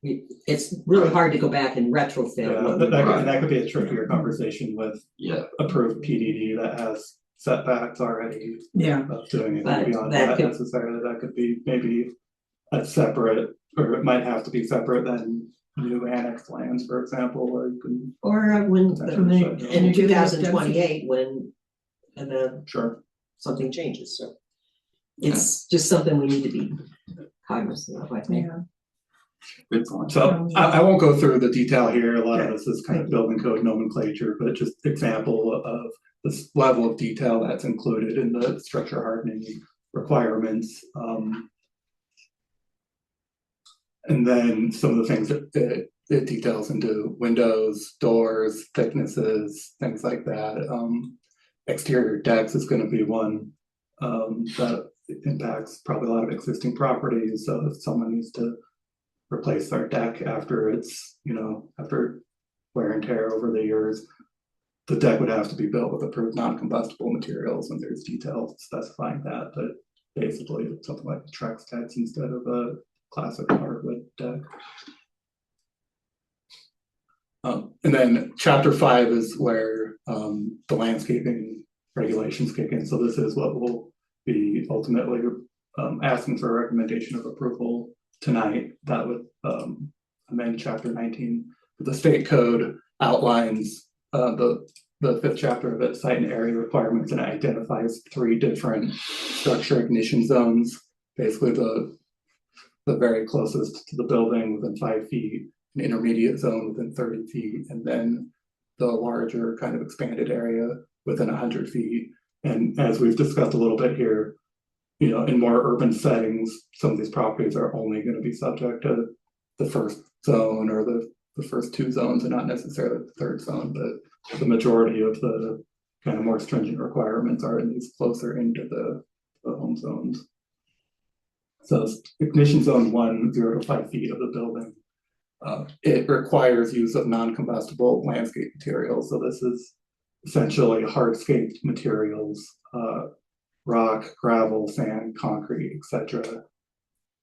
it's really hard to go back and retrofit. Yeah, what we that could be a trickier conversation with Yeah, approved PDD that has setbacks already. Yeah. Of doing But anything beyond that that could- necessarily, that could be maybe a separate, or it might have to be separate than new annexed lands, for example, or you can. Or when, Potentially in set- Energy 2028, when Sure. something changes, so. It's just something we need to be cognizant of, I think. Yeah. good point. So I won't go through the detail here, a lot of this is kind of building code nomenclature, but just example of this level of detail that's included in the structure hardening requirements. And then some of the things that it details into windows, doors, thicknesses, things like that. Exterior decks is gonna be one that impacts probably a lot of existing properties, so if someone needs to replace their deck after it's, after wear and tear over the years, the deck would have to be built with approved non-combustible materials, and there's details specifying that, but basically it's something like Trex decks instead of a classic hardwood deck. And then chapter 5 is where the landscaping regulations kick in, so this is what we'll be ultimately asking for a recommendation of approval tonight. That would amend chapter 19. The state code outlines the 5th chapter of it, site and area requirements, and it identifies 3 different structure ignition zones. Basically the very closest to the building within 5 feet, an intermediate zone within 30 feet, and then the larger kind of expanded area within 100 feet. And as we've discussed a little bit here, in more urban settings, some of these properties are only going to be subject to the first zone or the first 2 zones, and not necessarily the 3rd zone, but the majority of the kind of more stringent requirements are in these closer into the home zones. So ignition zone 1, 0 to 5 feet of the building. It requires use of non-combustible landscape materials. So this is essentially hardscaped materials, rock, gravel, sand, concrete, etc.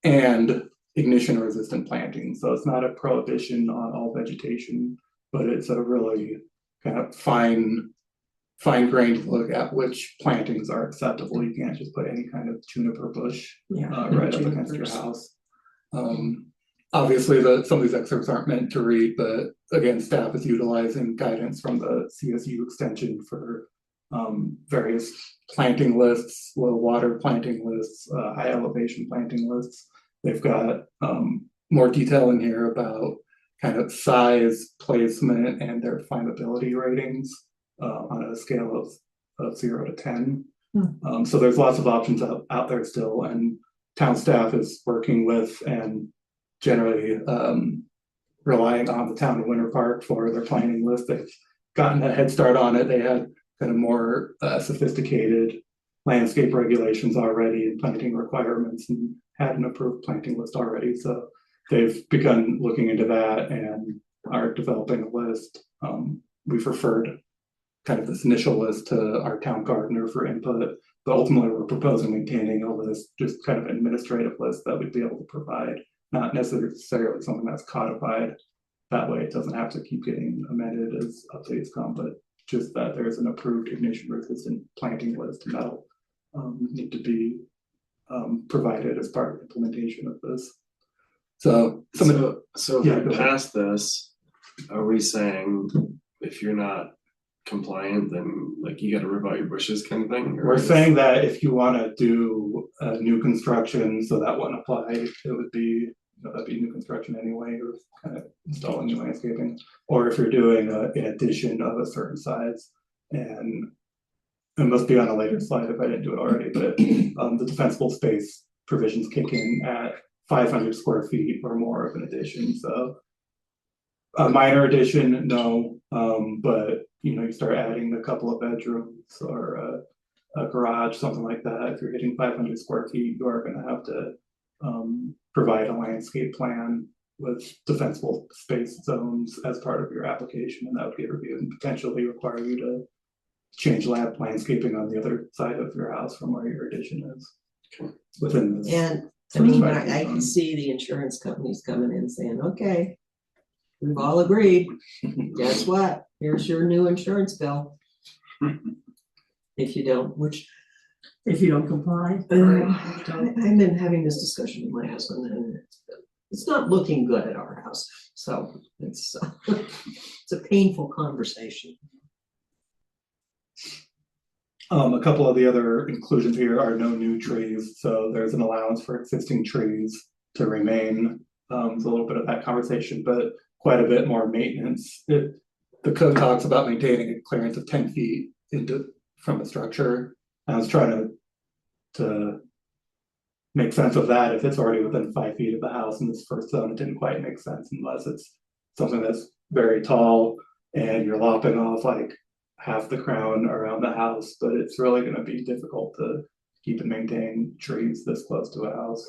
And ignition resistant planting. So it's not a prohibition on all vegetation, but it's a really kind of fine-grained look at which plantings are acceptable. You can't just put any kind of juniper bush right up against your house. obviously, some of these excerpts aren't meant to read, but again, staff is utilizing guidance from the CSU extension for various planting lists, low water planting lists, high elevation planting lists. They've got more detail in here about kind of size, placement, and their flammability ratings on a scale of 0 to 10. So there's lots of options out there still, and town staff is working with and generally relying on the town of Winter Park for their planning list. They've gotten a head start on it. They had kind of more sophisticated landscape regulations already and planting requirements and had an approved planting list already. So they've begun looking into that and are developing a list. We've referred kind of this initial list to our town gardener for input, but ultimately we're proposing maintaining a list, just kind of an administrative list that we'd be able to provide, not necessarily something that's codified. That way it doesn't have to keep getting amended as updates come, but just that there's an approved ignition resistant planting list, and that'll need to be provided as part of implementation of this. So if we pass this, are we saying if you're not compliant, then like you gotta rip out your bushes kind of thing? We're saying that if you wanna do a new construction, so that wouldn't apply, it would be, that'd be new construction anyway, or kind of installing new landscaping. Or if you're doing an addition of a certain size, and it must be on a later slide if I didn't do it already, but the defensible space provisions kick in at 500 square feet or more of an addition. So a minor addition, no, but you start adding a couple of bedrooms or a garage, something like that. If you're hitting 500 square feet, you are going to have to provide a landscape plan with defensible space zones as part of your application, and that would get reviewed and potentially require you to change landscaping on the other side of your house from where your addition is. Within this. And I mean, I can see the insurance companies coming in saying, okay, we've all agreed, guess what? Here's your new insurance bill. If you don't, If you don't comply. I've been having this discussion with my husband, and it's not looking good at our house, so it's it's a painful conversation. A couple of the other inclusions here are no new trees, so there's an allowance for existing trees to remain. There's a little bit of that conversation, but quite a bit more maintenance. The code talks about maintaining a clearance of 10 feet from a structure. I was trying to make sense of that. If it's already within 5 feet of the house in this first zone, it didn't quite make sense unless it's something that's very tall and you're lopping off like half the crown around the house, but it's really going to be difficult to keep and maintain trees this close to a house.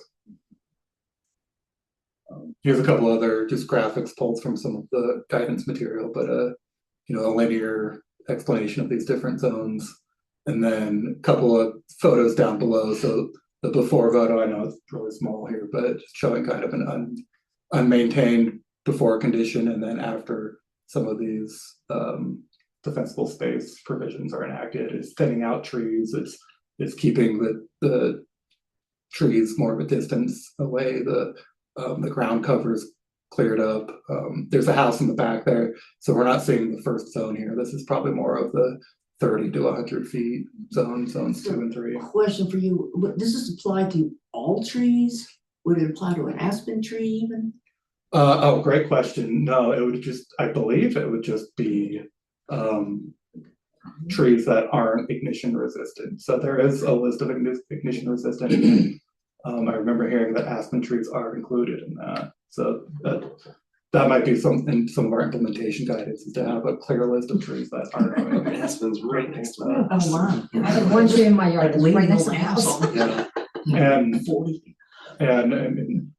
Here's a couple other just graphics pulled from some of the guidance material, but a linear explanation of these different zones, and then a couple of photos down below. So the before photo, I know it's really small here, but just showing kind of an unmaintained before condition, and then after some of these defensible space provisions are enacted. It's thinning out trees. It's keeping the trees more of a distance away. The ground cover's cleared up. There's a house in the back there, so we're not seeing the first zone here. This is probably more of the 30 to 100 feet zones 2 and 3. Question for you, does this apply to all trees? Would it apply to an aspen tree even? Oh, great question. No, it would I believe it would just be trees that aren't ignition resistant. So there is a list of ignition resistant. I remember hearing that aspen trees are included in that. So that might be something, some of our implementation guidance is to have a clear list of trees that aren't. Aspen's right next to Oh, that. wow. I have one tree in my yard that's right next to the house. Yeah. And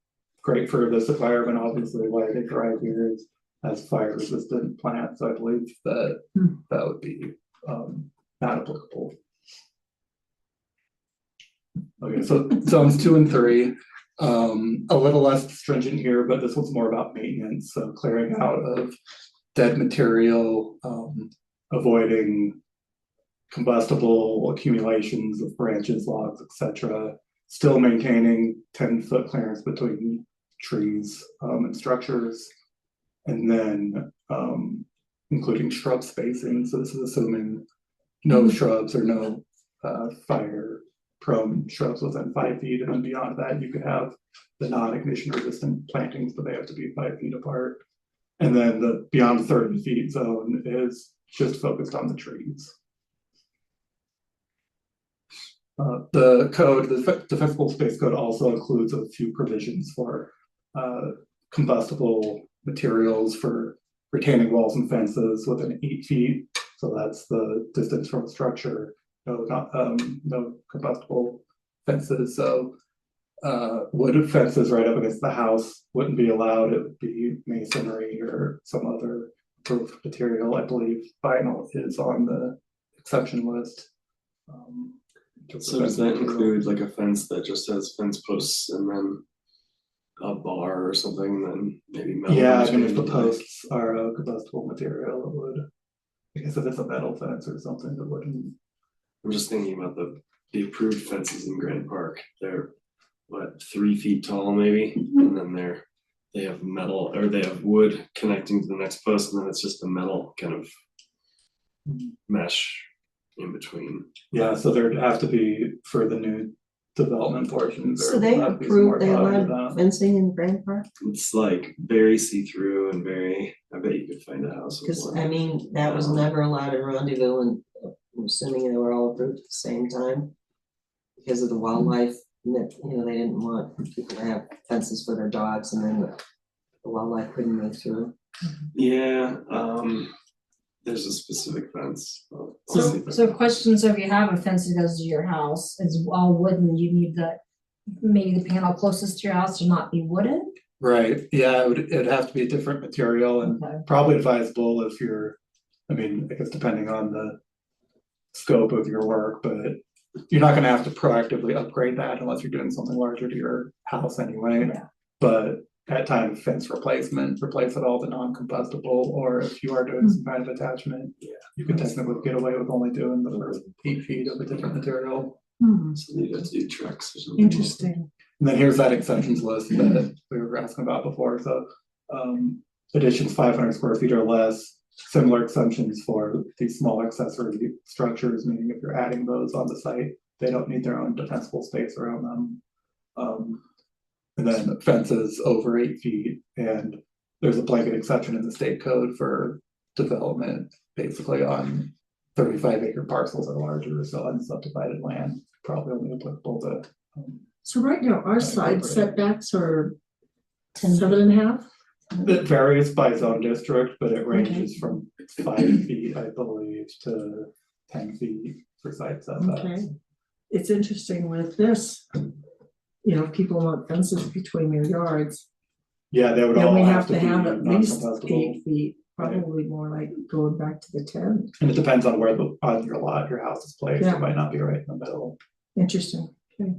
great for this environment, obviously, why they thrive here is as fire resistant plants. I believe that would be not applicable. Okay, so zones 2 and 3, a little less stringent here, but this one's more about maintenance. So clearing out of dead material, avoiding combustible accumulations of branches, logs, etc. Still maintaining 10-foot clearance between trees, and structures. And then, including shrub spacing, so this is assuming no shrubs or no, fire prone shrubs within 5 feet, and then beyond that, you could have the non-ignition resistant plantings, but they have to be 5 feet apart. And then the beyond 30 feet zone is just focused on the trees. The code, the defensible space code also includes a few provisions for combustible materials for retaining walls and fences within 8 feet. So that's the distance from a structure. No combustible fences. So wood fences right up against the house wouldn't be allowed. It would be masonry or some other approved material. I believe vinyl is on the exception list. So does that include like a fence that just has fence posts and then a bar or something, and then maybe metal? Yeah, I mean, if the posts are a combustible material, it would. I guess if it's a metal fence or something, it wouldn't. I'm just thinking about the approved fences in Grand Park. They're what, 3 feet tall maybe, and then they have metal, or they have wood connecting to the next post, and then it's just a metal kind of mesh in between. Yeah, so there'd have to be for the new development portions. So they approved, they allowed fencing in Grand Park? It's like very see-through and very, I bet you could find a house with Cause one. I mean, that was never allowed in Rendezvous, and I'm assuming they were all approved at the same time. Because of the wildlife, that, you know, they didn't want people to have fences for their dogs, and then the wildlife couldn't move through. Yeah, there's a specific fence. So question, so if you have a fence that goes to your house, it's all wooden, you need maybe the panel closest to your house to not be wooden? Right, yeah, it'd have to be a different material and probably advisable if you're, I mean, I guess depending on the scope of your work, but you're not gonna have to proactively upgrade that unless you're doing something larger to your house anyway. Yeah. But at time of fence replacement, replace it all to non-combustible, or if you are doing some kind of attachment, you can technically get away with only doing the first 8 feet of a different material. So you have to do trucks or something. Interesting. And then here's that exceptions list that we were asking about before. So additions 500 square feet or less, similar exemptions for these small accessory structures, meaning if you're adding those on the site, they don't need their own defensible space around them. And then fences over 8 feet, and there's a blanket exception in the state code for development, basically on 35-acre parcels or larger, so unsubdivided land, probably only applicable to. So right now, our side setbacks are 7.5? It varies by zone district, but it ranges from 5 feet, I believe, to 10 feet for side setbacks. Okay. It's interesting with this, you know, if people want fences between their yards. Yeah, they would Then all we have to have be at least non-combustible. 8 feet, probably more like going back to the 10. And it depends on where on your lot, your house is placed, Yeah. it might not be right in the middle. Interesting, okay.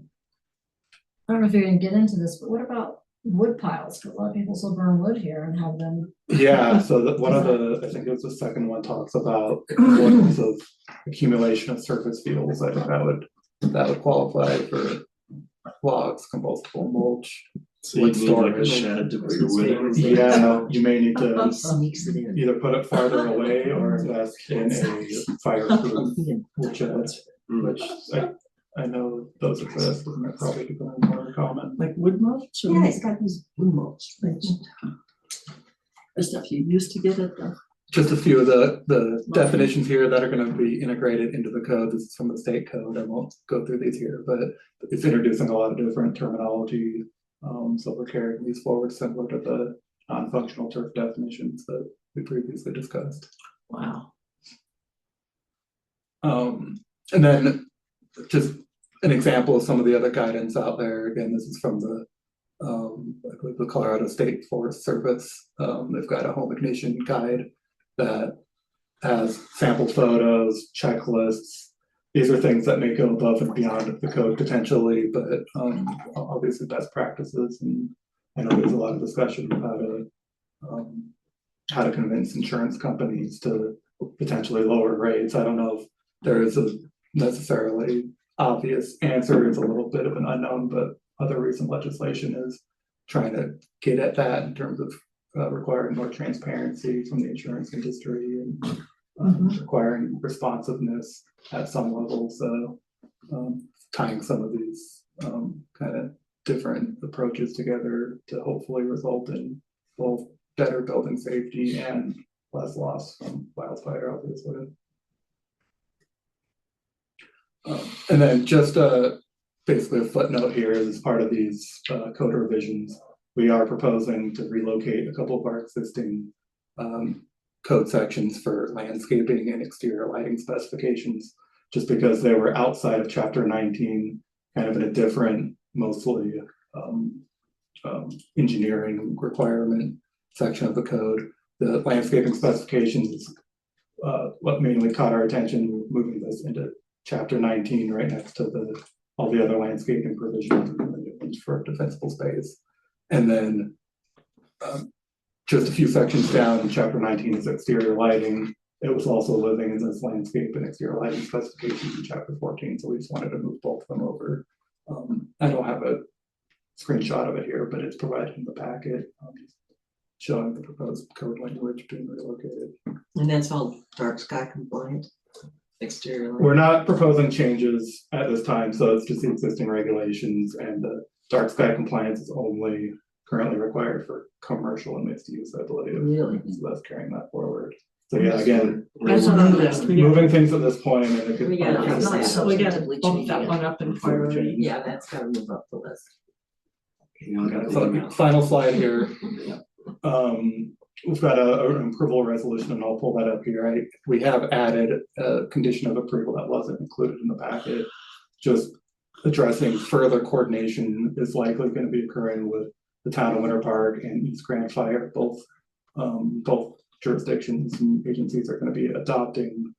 I don't know if you're gonna get into this, but what about wood piles? 'Cause a lot of people still burn wood here and have them. Yeah, so one of the, I think it was the second one, talks about importance of accumulation of surface fuels. I think that would qualify for logs, compostable mulch. So you wood need like a storage. shed to put your wood in. Yeah, you may need to He sneaks it in. either put it farther away or invest in a fireproof wood shed, which I know those exist, and they're probably becoming more common. Like wood mulch? or- Yeah, it's got these wood mulch. The stuff you used to get at the. Just a few of the definitions here that are gonna be integrated into the code. This is from the state code. I won't go through these here, but it's introducing a lot of different terminology. So we're carrying these forward similar to the non-functional turf definitions that we previously discussed. Wow. And then just an example of some of the other guidance out there. Again, this is from the Colorado State Forest Service. They've got a home ignition guide that has sample photos, checklists. These are things that may go above and beyond the code potentially, but obviously best practices. And I know there's a lot of discussion about how to convince insurance companies to potentially lower rates. I don't know if there is a necessarily obvious answer. It's a little bit of an unknown, but other recent legislation is trying to get at that in terms of requiring more transparency from the insurance industry and requiring responsiveness at some level. So tying some of these kind of different approaches together to hopefully result in both better building safety and less loss from wildfire, obviously. And then just basically a footnote here as part of these code revisions, we are proposing to relocate a couple of our existing code sections for landscaping and exterior lighting specifications, just because they were outside of chapter 19, kind of in a different, mostly engineering requirement section of the code. The landscaping specifications what mainly caught our attention, moving this into chapter 19 right next to all the other landscaping provisions for defensible space. And then just a few sections down in chapter 19 is exterior lighting. It was also living in this landscape and exterior lighting specifications in chapter 14, so we just wanted to move both of them over. I don't have a screenshot of it here, but it's provided in the packet, showing the proposed code language being relocated. And that's all dark sky compliant, exterior lighting. We're not proposing changes at this time, so it's just the existing regulations, and the dark sky compliance is only currently required for commercial and mixed use, I believe. Really? So that's carrying that forward. So yeah, again, That's on our list. moving things at this point, and it could. We gotta It's not Yeah. We gotta substantively bump changing that it. one up in priority. Yeah, that's gotta move up the list. Okay, so final slide here. We've got an approval resolution, and I'll pull that up here. We have added a condition of approval that wasn't included in the packet. Just addressing further coordination is likely going to be occurring with the town of Winter Park and East Grand Fire. Both jurisdictions and agencies are going to be adopting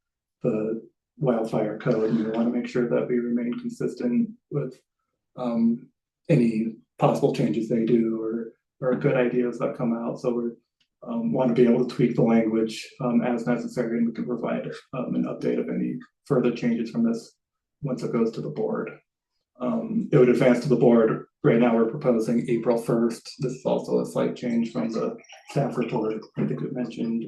the wildfire code, and we want to make sure that we remain consistent with any possible changes they do or good ideas that come out. So we want to be able to tweak the language as necessary, and we can provide an update of any further changes from this once it goes to the board. It would advance to the board. Right now, we're proposing April 1st. This is also a slight change from the staff report. I think it mentioned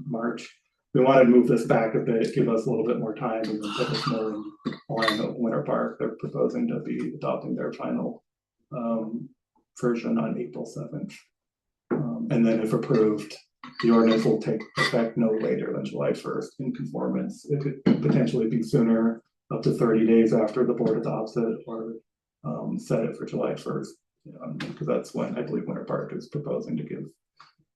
March. We wanted to move this back a bit, give us a little bit more time, and then put this more in alignment with Winter Park. They're proposing to be adopting their final version on April 7th. And then if approved, the ordinance will take effect no later than July 1st in conformance. It could potentially be sooner, up to 30 days after the board adopts it, or set it for July 1st, because that's when I believe Winter Park is proposing to give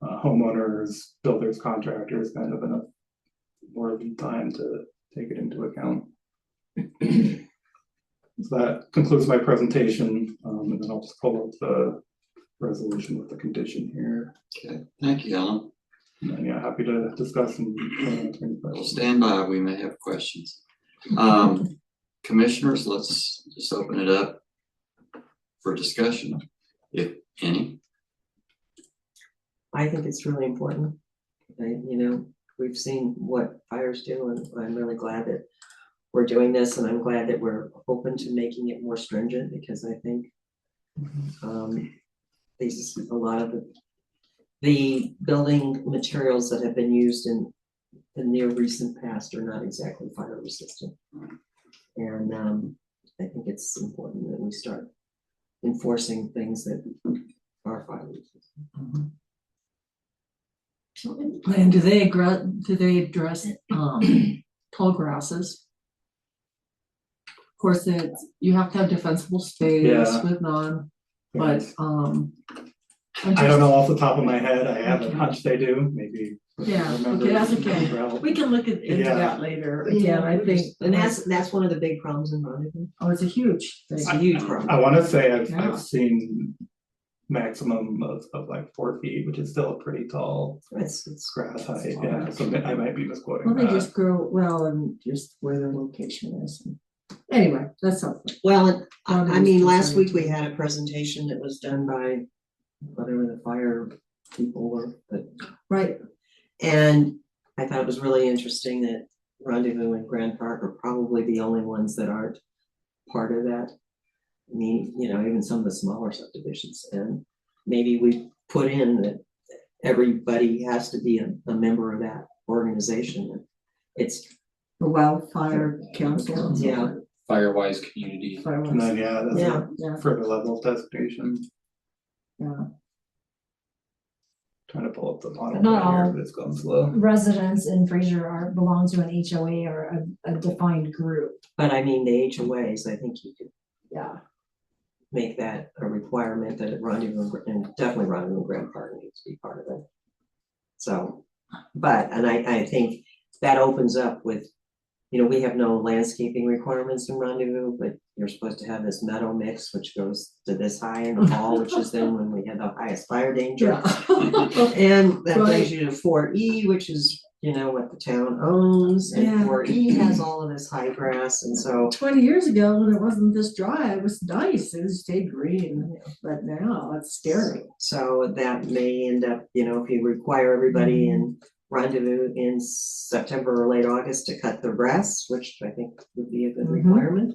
homeowners, builders, contractors kind of enough more lead time to take it into account. So that concludes my presentation, and then I'll just pull up the resolution with the condition here. Okay, thank you, Alan. And then, yeah, happy to discuss and We'll stand by, we may have questions. Commissioners, let's just open it up for discussion, if any. I think it's really important. We've seen what fires do, and I'm really glad that we're doing this, and I'm glad that we're open to making it more stringent, because I think a lot of the building materials that have been used in the near recent past are not exactly fire resistant. And I think it's important that we start enforcing things that are fire resistant. And do they address tall grasses? Of course, you have to have defensible space Yeah. with none, but I don't know off the top of my head. I have a hunch they do, maybe. Yeah, remember okay, that's okay. Route. We can look into that later. Again, I think, And that's one of the big problems in Rendezvous. oh, it's a huge thing. It's a huge problem. I want to say Yeah. I've seen maximum of like 4 feet, which is still a pretty tall It's grass height. Yeah, so I might be misquoting Well, they that. just grow well and just where their location is. Anyway, that's something. Well, One I is mean, last concerning week we to me. had a presentation that was done by whatever the fire people were, Right. and I thought it was really interesting that Rendezvous and Grand Park are probably the only ones that aren't part of that. I mean, even some of the smaller subdivisions, and maybe we put in that everybody has to be a member of that organization. It's, The wildfire council. yeah, Firewise community. And then, yeah, that's yeah, Yeah. a further level of designation. Yeah. Trying to pull up the model Not right here, all. but it's going slow. Residents in Fraser belong to an HOA or a defined group. but I mean, the HOAs, I think you could, yeah, make that a requirement that Rendezvous, and definitely Rendezvous and Grand Park needs to be part of it. So, but, and I think that opens up with, you know, we have no landscaping requirements in Rendezvous, but you're supposed to have this meadow mix, which goes to this high in the fall, which is then when we have the highest fire danger. And that brings you to 4E, which is, you know, what the town owns, and Yeah. 4E has all of this high grass, and so 20 years ago, when it wasn't this dry, it was nice, it stayed green, but now it's scary. so that may end up, you know, if you require everybody in Rendezvous in September or late August to cut their grass, which I think would be a good Mhm. requirement.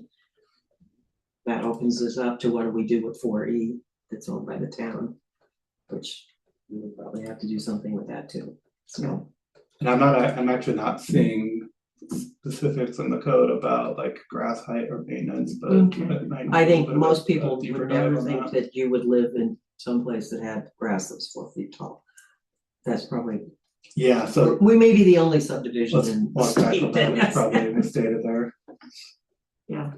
That opens us up to what do we do with 4E that's owned by the town, which we would probably have to do something with that too, so. And I'm actually not seeing specifics in the code about like grass height or maintenance, but. Okay. it might I need a think little bit most of a people deeper would dive never on think that you would live in some place that had grass that was 4 feet tall. That's probably, Yeah, so we may be the only subdivision let's in the walk back state from that that, it's has probably that. misstated there. Yeah,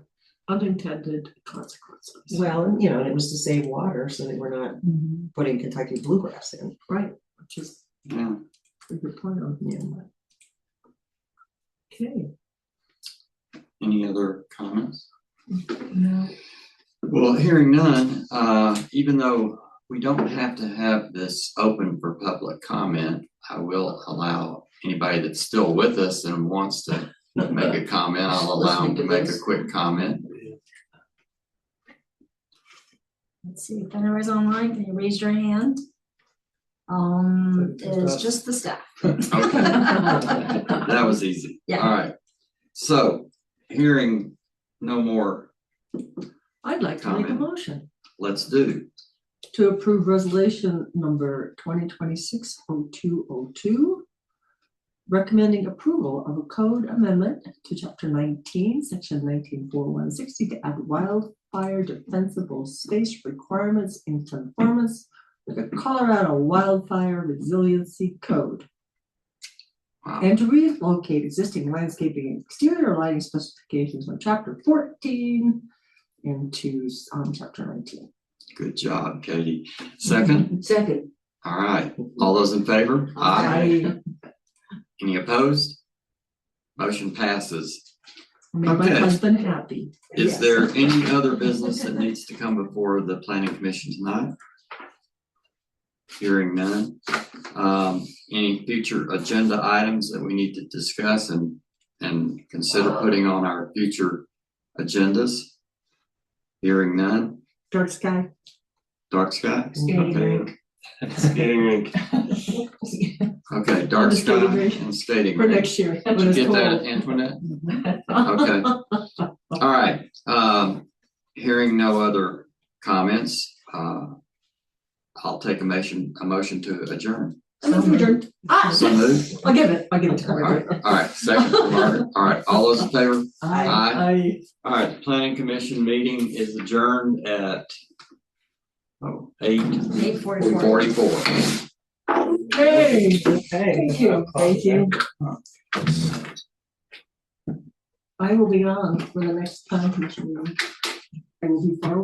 unintended consequences. Well, and, you know, and it was to save water so that we're not Mhm. putting Kentucky bluegrass in. Right, which is Yeah. a good plan. Yeah. Okay. Any other comments? No. Well, hearing none, even though we don't have to have this open for public comment, I will allow anybody that's still with us and wants to make a comment, I'll allow them to make a quick comment. Let's see, if anybody's online, can you raise your hand? It's just the staff. Okay. That was easy. Yeah. All right. So, hearing no more, I'd like to make a Comment. motion let's do. to approve resolution number 2026-0202, recommending approval of a code amendment to chapter 19, section 194160 to add wildfire defensible space requirements in conformance with the Colorado Wildfire Resiliency Code, Wow. and to relocate existing landscaping and exterior lighting specifications from chapter 14 into chapter 19. Good job, Katie. Second? Second. All right. All those in favor? Any opposed? Motion passes. Made my Okay. husband happy. Is Yes. there any other business that needs to come before the planning commission tonight? Hearing none. Any future agenda items that we need to discuss and consider putting on our future agendas? Hearing none. Dark sky. Dark sky? Skating Okay. rink. Skating rink. Okay, dark And the sky skating rink. and skating For rink. next year. Did you get that, Antoinette? Okay. All right, hearing no other comments, I'll take a motion to adjourn. And then we're adjourned. So moved. I'll give it to All Margaret. right, second for Margaret. All right, all those in favor? Aye. All right, the planning commission meeting is adjourned at 8:44. 8:44. Okay, thank you, thank you. I will be on for the next time commission meeting. I will be far away.